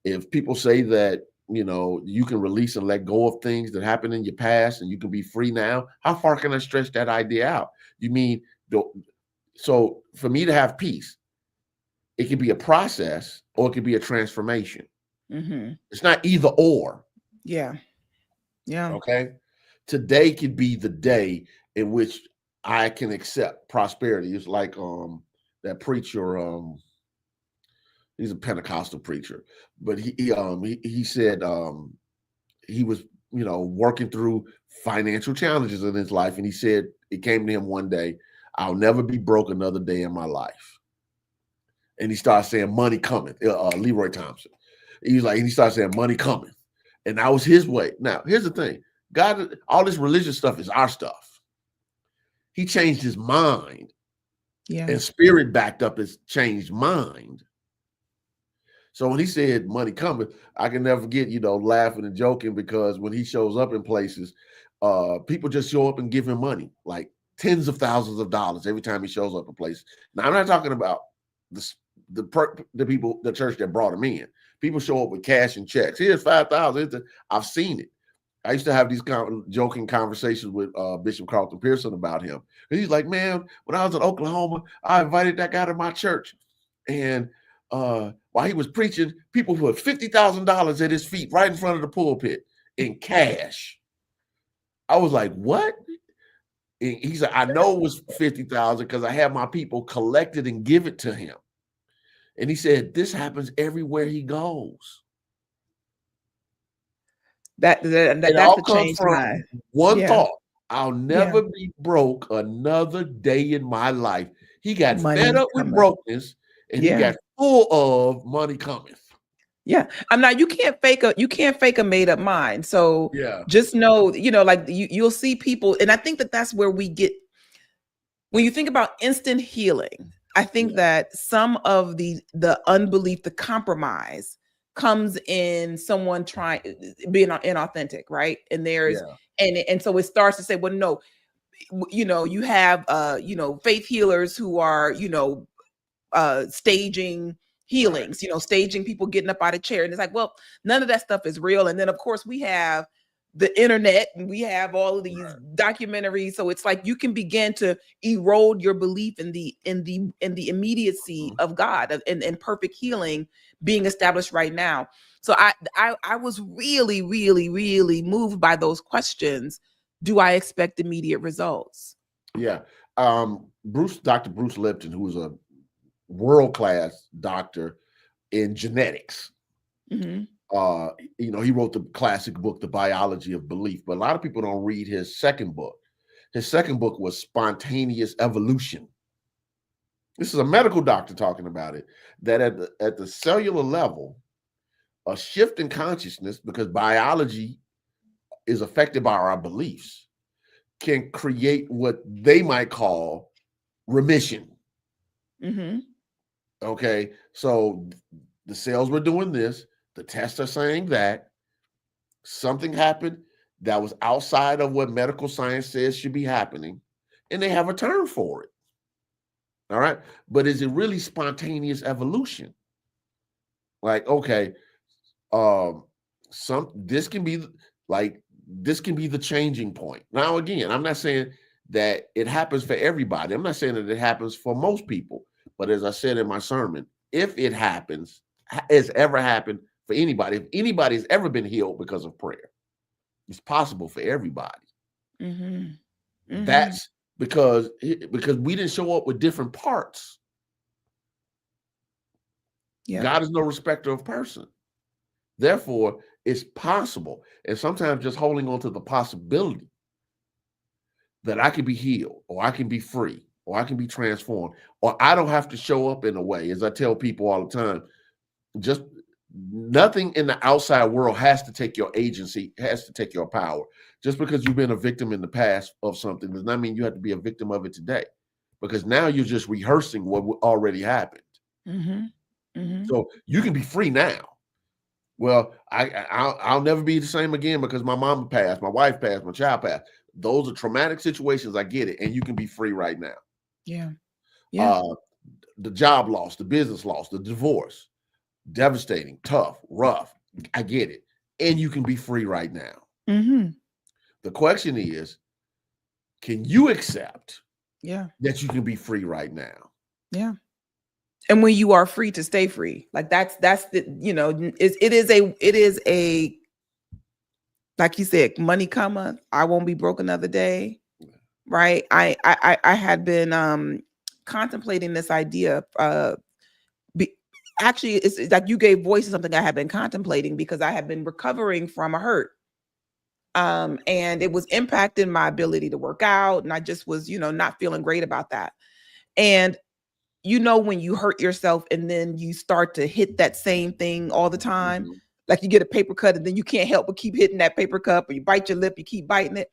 If people say that, you can release and let go of things that happened in your past and you can be free now, how far can I stretch that idea out? You mean, so for me to have peace, it could be a process or it could be a transformation. Mm-hmm. It's not either or. Yeah. Yeah. Okay. Today could be the day in which I can accept prosperity. It's like that preacher, he's a Pentecostal preacher, but he said he was working through financial challenges in his life, and he said it came to him one day, I'll never be broke another day in my life. And he started saying money cometh. Leroy Thompson. He started saying money cometh, and that was his way. Now here's the thing: God, all this religious stuff is our stuff. He changed his mind, and spirit backed up his changed mind. So when he said money coming, I can never forget, laughing and joking, because when he shows up in places, people just show up and give him money, like tens of thousands of dollars every time he shows up in places. Now, I'm not talking about the people, the church that brought him in. People show up with cash and checks. Here's 5,000. I've seen it. I used to have these joking conversations with Bishop Carlton Pearson about him. And he's like, man, when I was in Oklahoma, I invited that guy to my church. And while he was preaching, people put $50,000 at his feet right in front of the pulpit in cash. I was like, what? And he said, I know it was $50,000 because I had my people collect it and give it to him. And he said, this happens everywhere he goes. That's the change from one thought. I'll never be broke another day in my life. He got fed up with brokenness, and he got full of money coming. Yeah. I'm not, you can't fake a made up mind. So just know, like you'll see people. And I think that's where we get, when you think about instant healing, I think that some of the unbelief, the compromise comes in someone being inauthentic. Right. And there's, and so it starts to say, well, no, you have, faith healers who are, staging healings, staging people getting up out of chair. And it's like, well, none of that stuff is real. And then of course we have the internet and we have all of these documentaries. So it's like you can begin to erode your belief in the immediacy of God and perfect healing being established right now. So I was really, really, really moved by those questions. Do I expect immediate results? Yeah. Dr. Bruce Lipton, who was a world-class doctor in genetics. Mm-hmm. He wrote the classic book, The Biology of Belief, but a lot of people don't read his second book. His second book was Spontaneous Evolution. This is a medical doctor talking about it, that at the cellular level, a shift in consciousness, because biology is affected by our beliefs, can create what they might call remission. Mm-hmm. Okay, so the cells were doing this, the tests are saying that something happened that was outside of what medical science says should be happening, and they have a term for it. All right, but is it really spontaneous evolution? Like, okay, this can be like this can be the changing point. Now, again, I'm not saying that it happens for everybody. I'm not saying that it happens for most people. But as I said in my sermon, if it happens, has ever happened for anybody, if anybody has ever been healed because of prayer, it's possible for everybody. That's because we didn't show up with different parts. God is no respecter of person. Therefore, it's possible. And sometimes just holding on to the possibility that I can be healed, or I can be free, or I can be transformed, or I don't have to show up in a way. As I tell people all the time, just nothing in the outside world has to take your agency, has to take your power. Just because you've been a victim in the past of something does not mean you have to be a victim of it today, because now you're just rehearsing what already happened. So you can be free now. Well, I'll never be the same again because my mama passed, my wife passed, my child passed. Those are traumatic situations. I get it. And you can be free right now. The job loss, the business loss, the divorce, devastating, tough, rough. I get it. And you can be free right now. The question is, can you accept that you can be free right now? And when you are free to stay free, like that's the, it is a, like you said, money cometh, I won't be broke another day. Right. I had been contemplating this idea. Actually, it's like you gave voice to something I had been contemplating, because I had been recovering from a hurt. And it was impacting my ability to work out. And I just was, not feeling great about that. And when you hurt yourself and then you start to hit that same thing all the time, like you get a paper cut and then you can't help but keep hitting that paper cup, or you bite your lip, you keep biting it.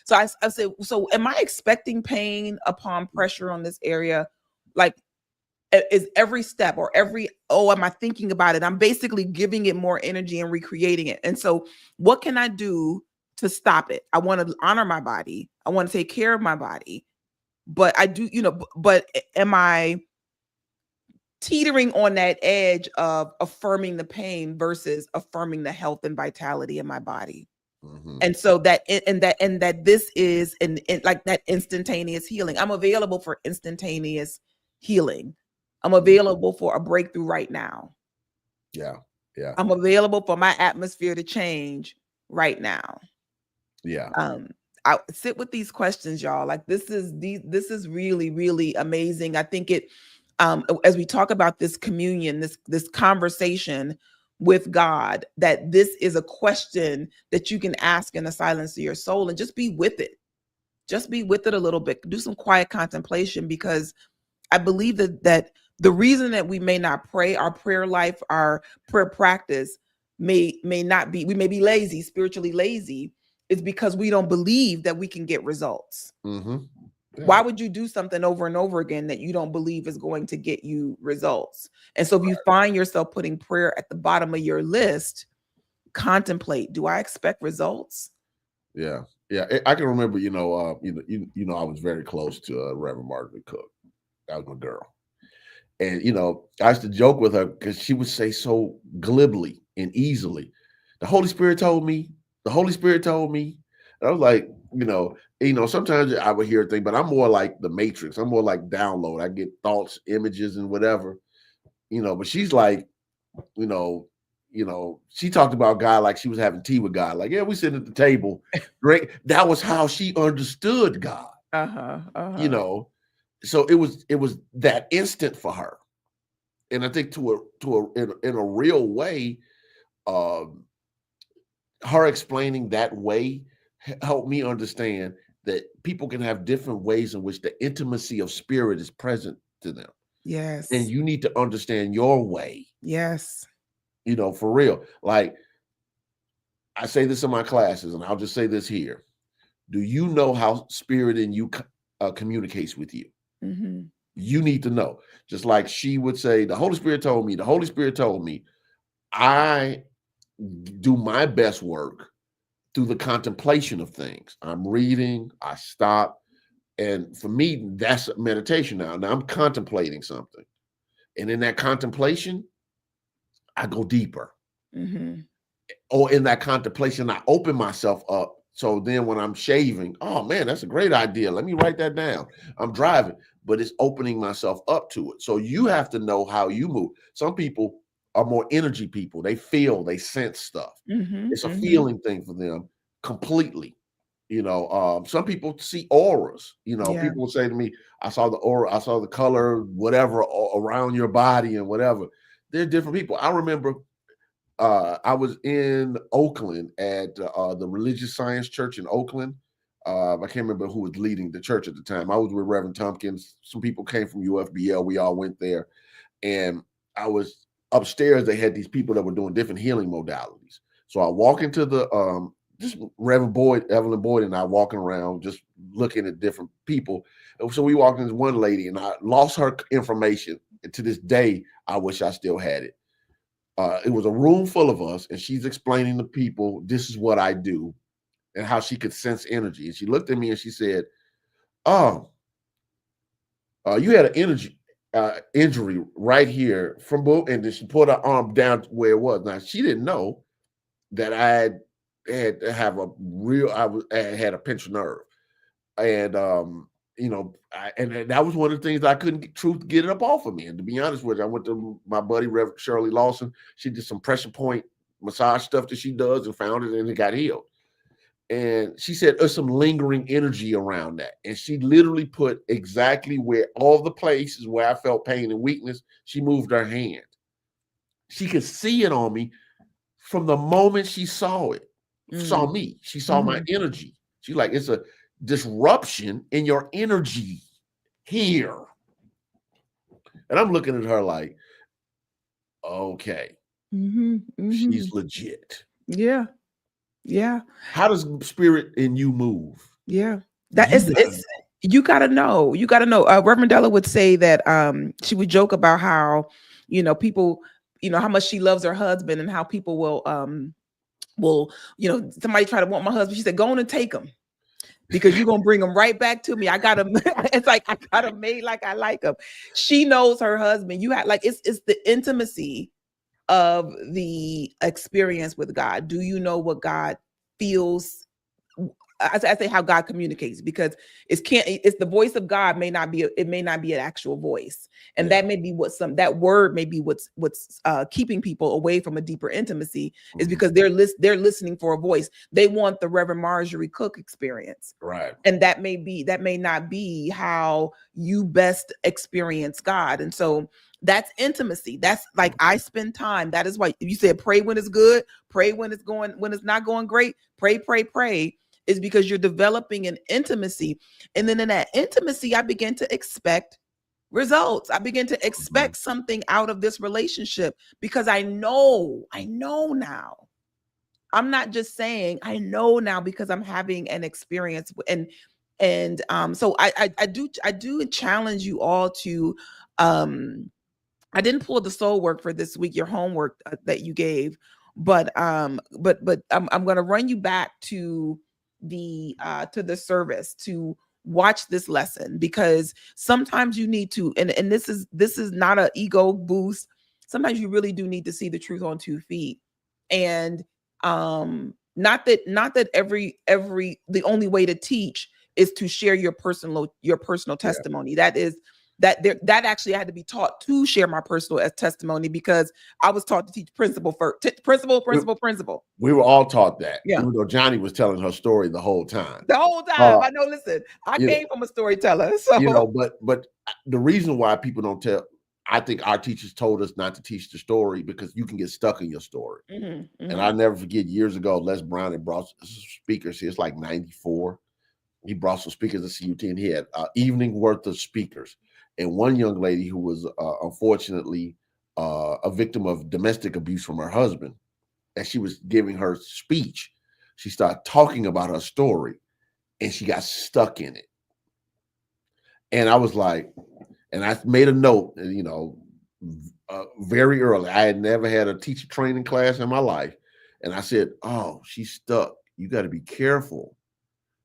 So I said, so am I expecting pain upon pressure on this area? Like, is every step or am I thinking about it? I'm basically giving it more energy and recreating it. And so what can I do to stop it? I want to honor my body. I want to take care of my body. But I do, but am I teetering on that edge of affirming the pain versus affirming the health and vitality in my body? And so that this is like that instantaneous healing. I'm available for instantaneous healing. I'm available for a breakthrough right now. Yeah. I'm available for my atmosphere to change right now. I sit with these questions, y'all. Like this is really, really amazing. I think it, as we talk about this communion, this conversation with God, that this is a question that you can ask in the silence of your soul, and just be with it. Just be with it a little bit. Do some quiet contemplation, because I believe that the reason that we may not pray, our prayer life, our prayer practice may not be, we may be lazy, spiritually lazy, is because we don't believe that we can get results. Why would you do something over and over again that you don't believe is going to get you results? And so if you find yourself putting prayer at the bottom of your list, contemplate, do I expect results? Yeah. I can remember, I was very close to Reverend Margaret Cook. That was my girl. And, I used to joke with her because she would say so glibly and easily, the Holy Spirit told me. The Holy Spirit told me. And I was like, sometimes I would hear a thing, but I'm more like the Matrix. I'm more like download. I get thoughts, images, and whatever, but she's like, she talked about God like she was having tea with God. Like, yeah, we sitting at the table. Great. That was how she understood God. So it was that instant for her. And I think in a real way, her explaining that way helped me understand that people can have different ways in which the intimacy of spirit is present to them. Yes. And you need to understand your way. Yes. For real. Like, I say this in my classes, and I'll just say this here. Do you know how spirit in you communicates with you? You need to know. Just like she would say, the Holy Spirit told me, the Holy Spirit told me. I do my best work through the contemplation of things. I'm reading, I stop. And for me, that's meditation now. Now I'm contemplating something. And in that contemplation, I go deeper. Or in that contemplation, I open myself up So then when I'm shaving, oh man, that's a great idea. Let me write that down. I'm driving, but it's opening myself up to it. So you have to know how you move. Some people are more energy people. They feel, they sense stuff. It's a feeling thing for them completely. Some people see auras. Yeah. People will say to me, I saw the aura, I saw the color, whatever around your body and whatever. They're different people. I remember I was in Oakland at the Religious Science Church in Oakland. I can't remember who was leading the church at the time. I was with Reverend Tompkins. Some people came from UFBL. We all went there. And I was upstairs. They had these people that were doing different healing modalities. So I walk into the just Reverend Boyd, Evelyn Boyd, and I walking around just looking at different people. And so we walked into one lady, and I lost her information. And to this day, I wish I still had it. It was a room full of us, and she's explaining to people, this is what I do, and how she could sense energy. And she looked at me and she said, oh, you had an injury right here from both. And then she put her arm down where it was. Now, she didn't know that I had to have I had a pinched nerve. And, and that was one of the things I couldn't get it up off of me. And to be honest with you, I went to my buddy, Reverend Shirley Lawson. She did some pressure point massage stuff that she does and found it, and it got healed. And she said there's some lingering energy around that. And she literally put exactly where all the places where I felt pain and weakness, she moved her hand. She could see it on me from the moment she saw it, saw me. She saw my energy. She's like, it's a disruption in your energy here. And I'm looking at her like, okay, she's legit. Yeah. Yeah. How does spirit in you move? Yeah. You gotta know. Reverend Della would say that she would joke about how, people, how much she loves her husband and how people will somebody try to want my husband. She said, go on and take him, because you're gonna bring him right back to me. I got him. It's like I got him made like I like him. She knows her husband. You have it's the intimacy of the experience with God. Do you know what God feels? I say how God communicates, because it's the voice of God may not be an actual voice. And that may be that word may be what's keeping people away from a deeper intimacy, is because they're listening for a voice. They want the Reverend Marjorie Cook experience. Right. And that may not be how you best experience God. And so that's intimacy. That's like, I spend time. That is why you said pray when it's good, pray when it's not going great, pray. Is because you're developing an intimacy. And then in that intimacy, I begin to expect results. I begin to expect something out of this relationship, because I know now. I'm not just saying, I know now because I'm having an experience. And so I do challenge you all to, I didn't pull the soul work for this week, your homework that you gave, but I'm going to run you back to the service to watch this lesson, because sometimes you need to, and this is not an ego boost. Sometimes you really do need to see the truth on 2 feet. And not that every the only way to teach is to share your personal testimony. That actually I had to be taught to share my personal testimony, because I was taught to teach principle first. Principle. We were all taught that. Yeah. Even though Johnny was telling her story the whole time. I know. Listen, I came from a storyteller. So but the reason why people don't tell, I think our teachers told us not to teach the story, because you can get stuck in your story. And I never forget, years ago, Les Brown had brought speakers here. It's like 94. He brought some speakers to CUT, and he had an evening worth of speakers. And one young lady who was unfortunately a victim of domestic abuse from her husband, as she was giving her speech, she started talking about her story, and she got stuck in it. And I was like, and I made a note, very early. I had never had a teacher training class in my life. And I said, oh, she's stuck. You got to be careful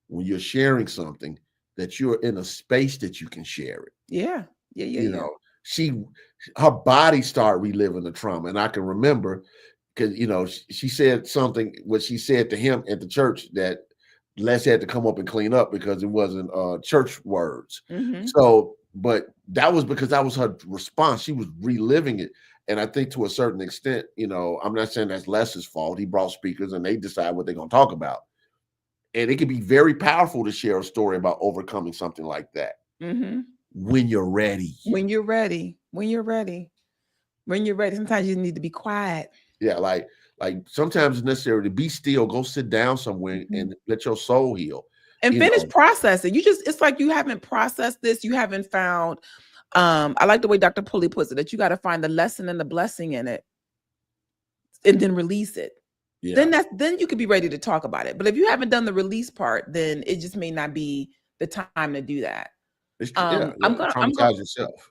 when you're sharing something, that you're in a space that you can share it. Yeah. Her body started reliving the trauma. And I can remember, because, she said something, what she said to him at the church, that Les had to come up and clean up because it wasn't church words. Mm-hmm. So, but that was because that was her response. She was reliving it. And I think to a certain extent, you know, I'm not saying that's Les's fault. He brought speakers and they decide what they're going to talk about. And it can be very powerful to share a story about overcoming something like that. Mm-hmm. When you're ready. When you're ready. When you're ready. When you're ready. Sometimes you need to be quiet. Yeah, like sometimes it's necessary to be still, go sit down somewhere and let your soul heal. And finish processing. It's like you haven't processed this. You haven't found, I like the way Dr. Pulley puts it, that you got to find the lesson and the blessing in it and then release it. Yeah. Then you could be ready to talk about it. But if you haven't done the release part, then it just may not be the time to do that. I'm gonna traumatize yourself.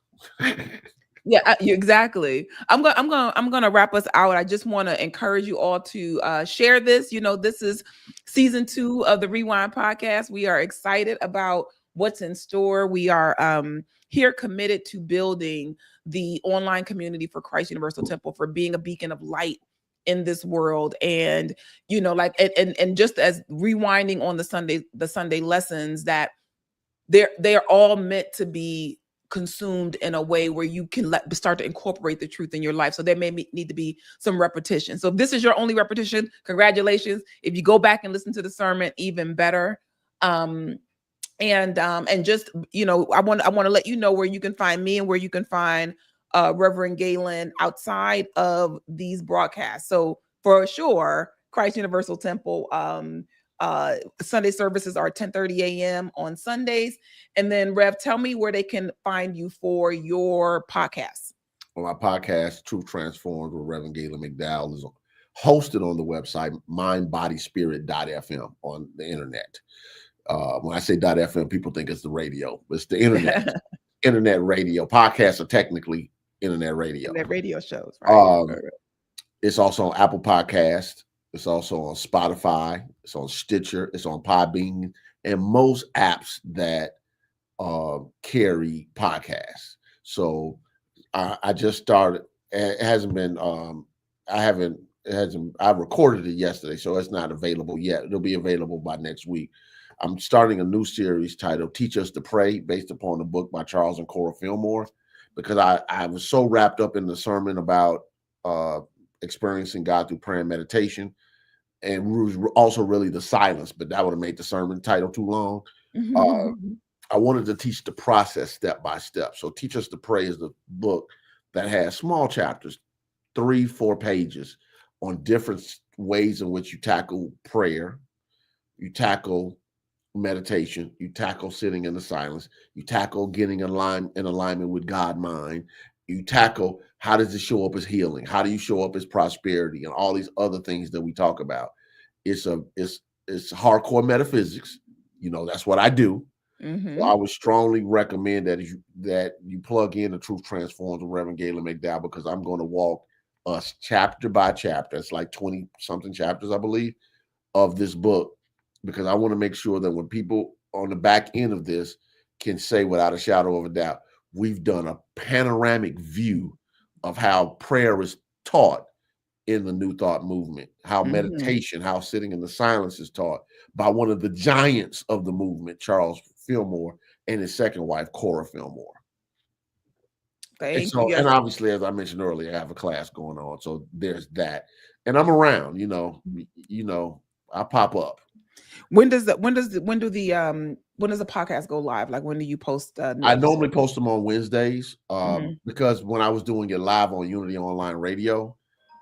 Yeah, exactly. I'm gonna wrap us out. I just want to encourage you all to share this. You know, this is season 2 of the Rewind podcast. We are excited about what's in store. We are here committed to building the online community for Christ Universal Temple, for being a beacon of light in this world. And you know, like and just as rewinding on the Sunday lessons, that they're all meant to be consumed in a way where you can start to incorporate the truth in your life. So there may need to be some repetition. So if this is your only repetition, congratulations. If you go back and listen to the sermon, even better. And just, you know, I want to let you know where you can find me and where you can find Reverend Gaylon outside of these broadcasts. So for sure, Christ Universal Temple, Sunday services are 10:30 a.m. on Sundays. And then Rev, tell me where they can find you for your podcast. Well, my podcast, Truth Transformed with Reverend Gaylon McDowell, is hosted on the website mindbodyspirit.fm on the internet. When I say .fm, people think it's the radio, but it's the internet. Internet radio. Podcasts are technically internet radio. Internet radio shows, right? It's also on Apple Podcasts. It's also on Spotify. It's on Stitcher. It's on Podbean and most apps that carry podcasts. So I just started. It hasn't been. I recorded it yesterday, so it's not available yet. It'll be available by next week. I'm starting a new series titled "Teach Us to Pray," based upon a book by Charles and Cora Fillmore, because I was so wrapped up in the sermon about experiencing God through prayer and meditation, and also really the silence, but that would have made the sermon title too long. I wanted to teach the process step by step. So Teach Us to Pray is the book that has small chapters, 3-4 pages on different ways in which you tackle prayer, you tackle meditation, you tackle sitting in the silence, you tackle getting in alignment with God mind, you tackle how does it show up as healing, how do you show up as prosperity, and all these other things that we talk about. It's hardcore metaphysics. You know, that's what I do. So I would strongly recommend that you plug in the Truth Transforms with Reverend Gaylon McDowell, because I'm going to walk us chapter by chapter. It's like 20 something chapters, I believe, of this book, because I want to make sure that when people on the back end of this can say without a shadow of a doubt, we've done a panoramic view of how prayer is taught in the New Thought movement, how meditation, how sitting in the silence is taught by one of the giants of the movement, Charles Fillmore, and his second wife, Cora Fillmore. And obviously, as I mentioned earlier, I have a class going on, so there's that. And I'm around, you know, I pop up. When does the podcast go live? Like, when do you post? I normally post them on Wednesdays, because when I was doing it live on Unity Online Radio,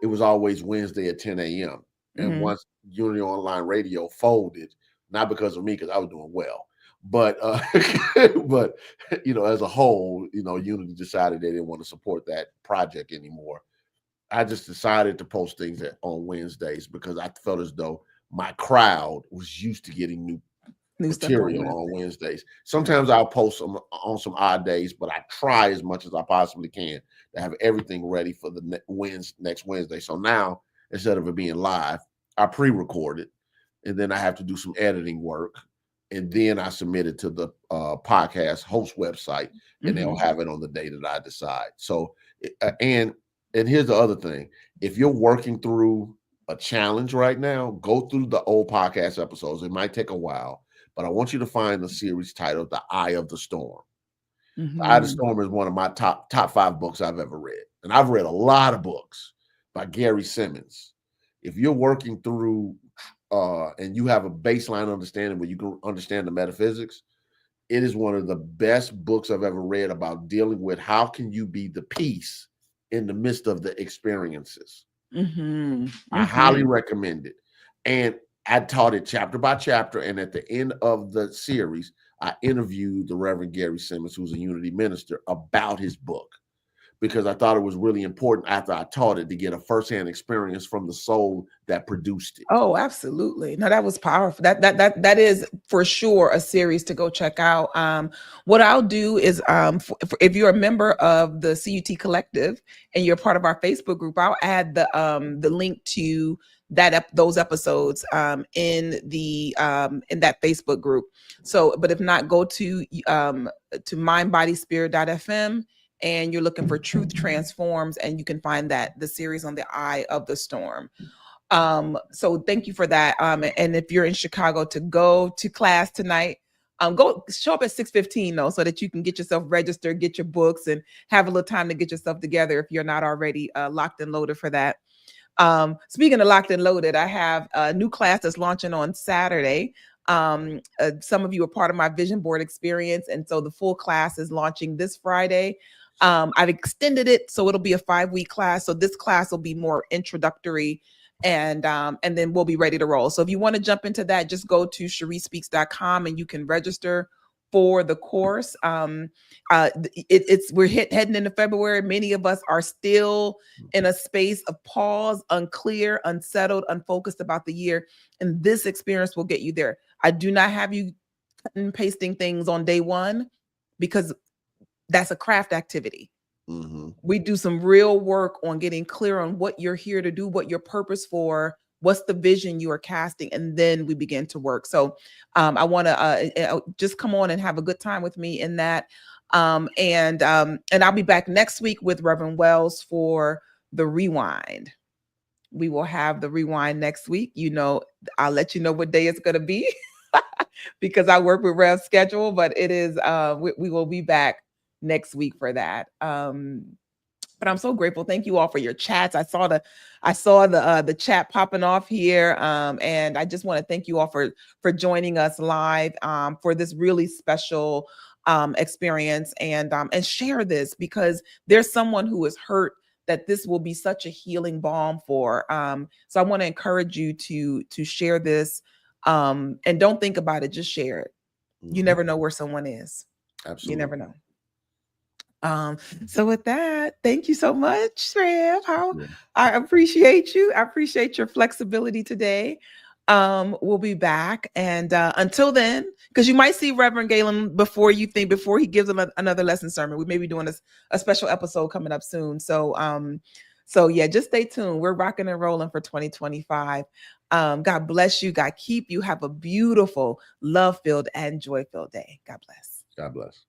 it was always Wednesday at 10 a.m. And once Unity Online Radio folded, not because of me, because I was doing well, but but you know, as a whole, you know, Unity decided they didn't want to support that project anymore. I just decided to post things on Wednesdays because I felt as though my crowd was used to getting new material on Wednesdays. Sometimes I'll post them on some odd days, but I try as much as I possibly can to have everything ready for the next Wednesday. So now, instead of it being live, I pre-record it, and then I have to do some editing work, and then I submit it to the podcast host website, and they'll have it on the day that I decide. So, and here's the other thing: if you're working through a challenge right now, go through the old podcast episodes. It might take a while, but I want you to find the series titled The Eye of the Storm. The Eye of the Storm is one of my top 5 books I've ever read. And I've read a lot of books by Gary Simmons. If you're working through and you have a baseline understanding where you can understand the metaphysics, it is one of the best books I've ever read about dealing with how can you be the peace in the midst of the experiences. I highly recommend it. And I taught it chapter by chapter. And at the end of the series, I interviewed the Reverend Gary Simmons, who's a Unity minister, about his book, because I thought it was really important after I taught it to get a firsthand experience from the soul that produced it. Oh, absolutely. No, that was powerful. That is for sure a series to go check out. What I'll do is, if you're a member of the CUT Collective and you're part of our Facebook group, I'll add the link to those episodes in that Facebook group. So, but if not, go to mindbodyspirit.fm. and you're looking for Truth Transforms, and you can find the series on the Eye of the Storm. So thank you for that. And if you're in Chicago, to go to class tonight, go show up at 6:15 though, so that you can get yourself registered, get your books, and have a little time to get yourself together if you're not already locked and loaded for that. Speaking of locked and loaded, I have a new class that's launching on Saturday. Some of you are part of my vision board experience, and so the full class is launching this Friday. I've extended it, so it'll be a 5-week class. So this class will be more introductory, and then we'll be ready to roll. So if you want to jump into that, just go to ShereeSpeaks.com and you can register for the course. We're heading into February. Many of us are still in a space of pause, unclear, unsettled, unfocused about the year, and this experience will get you there. I do not have you cutting and pasting things on day one, because that's a craft activity. We do some real work on getting clear on what you're here to do, what your purpose for, what's the vision you are casting, and then we begin to work. So I want to just come on and have a good time with me in that. And I'll be back next week with Reverend Wells for the Rewind. We will have the Rewind next week. I'll let you know what day it's going to be because I work with Rev's schedule, but it is, we will be back next week for that. But I'm so grateful. Thank you all for your chats. I saw the chat popping off here. And I just want to thank you all for joining us live for this really special experience, and share this, because there's someone who is hurt that this will be such a healing balm for. So I want to encourage you to share this, and don't think about it, just share it. You never know where someone is. Absolutely. You never know. So with that, thank you so much, Rev. I appreciate you. I appreciate your flexibility today. We'll be back. And until then, because you might see Reverend Gaylon before he gives another lesson sermon. We may be doing a special episode coming up soon. So yeah, just stay tuned. We're rocking and rolling for 2025. God bless you. God keep you. Have a beautiful, love-filled and joy-filled day. God bless. God bless.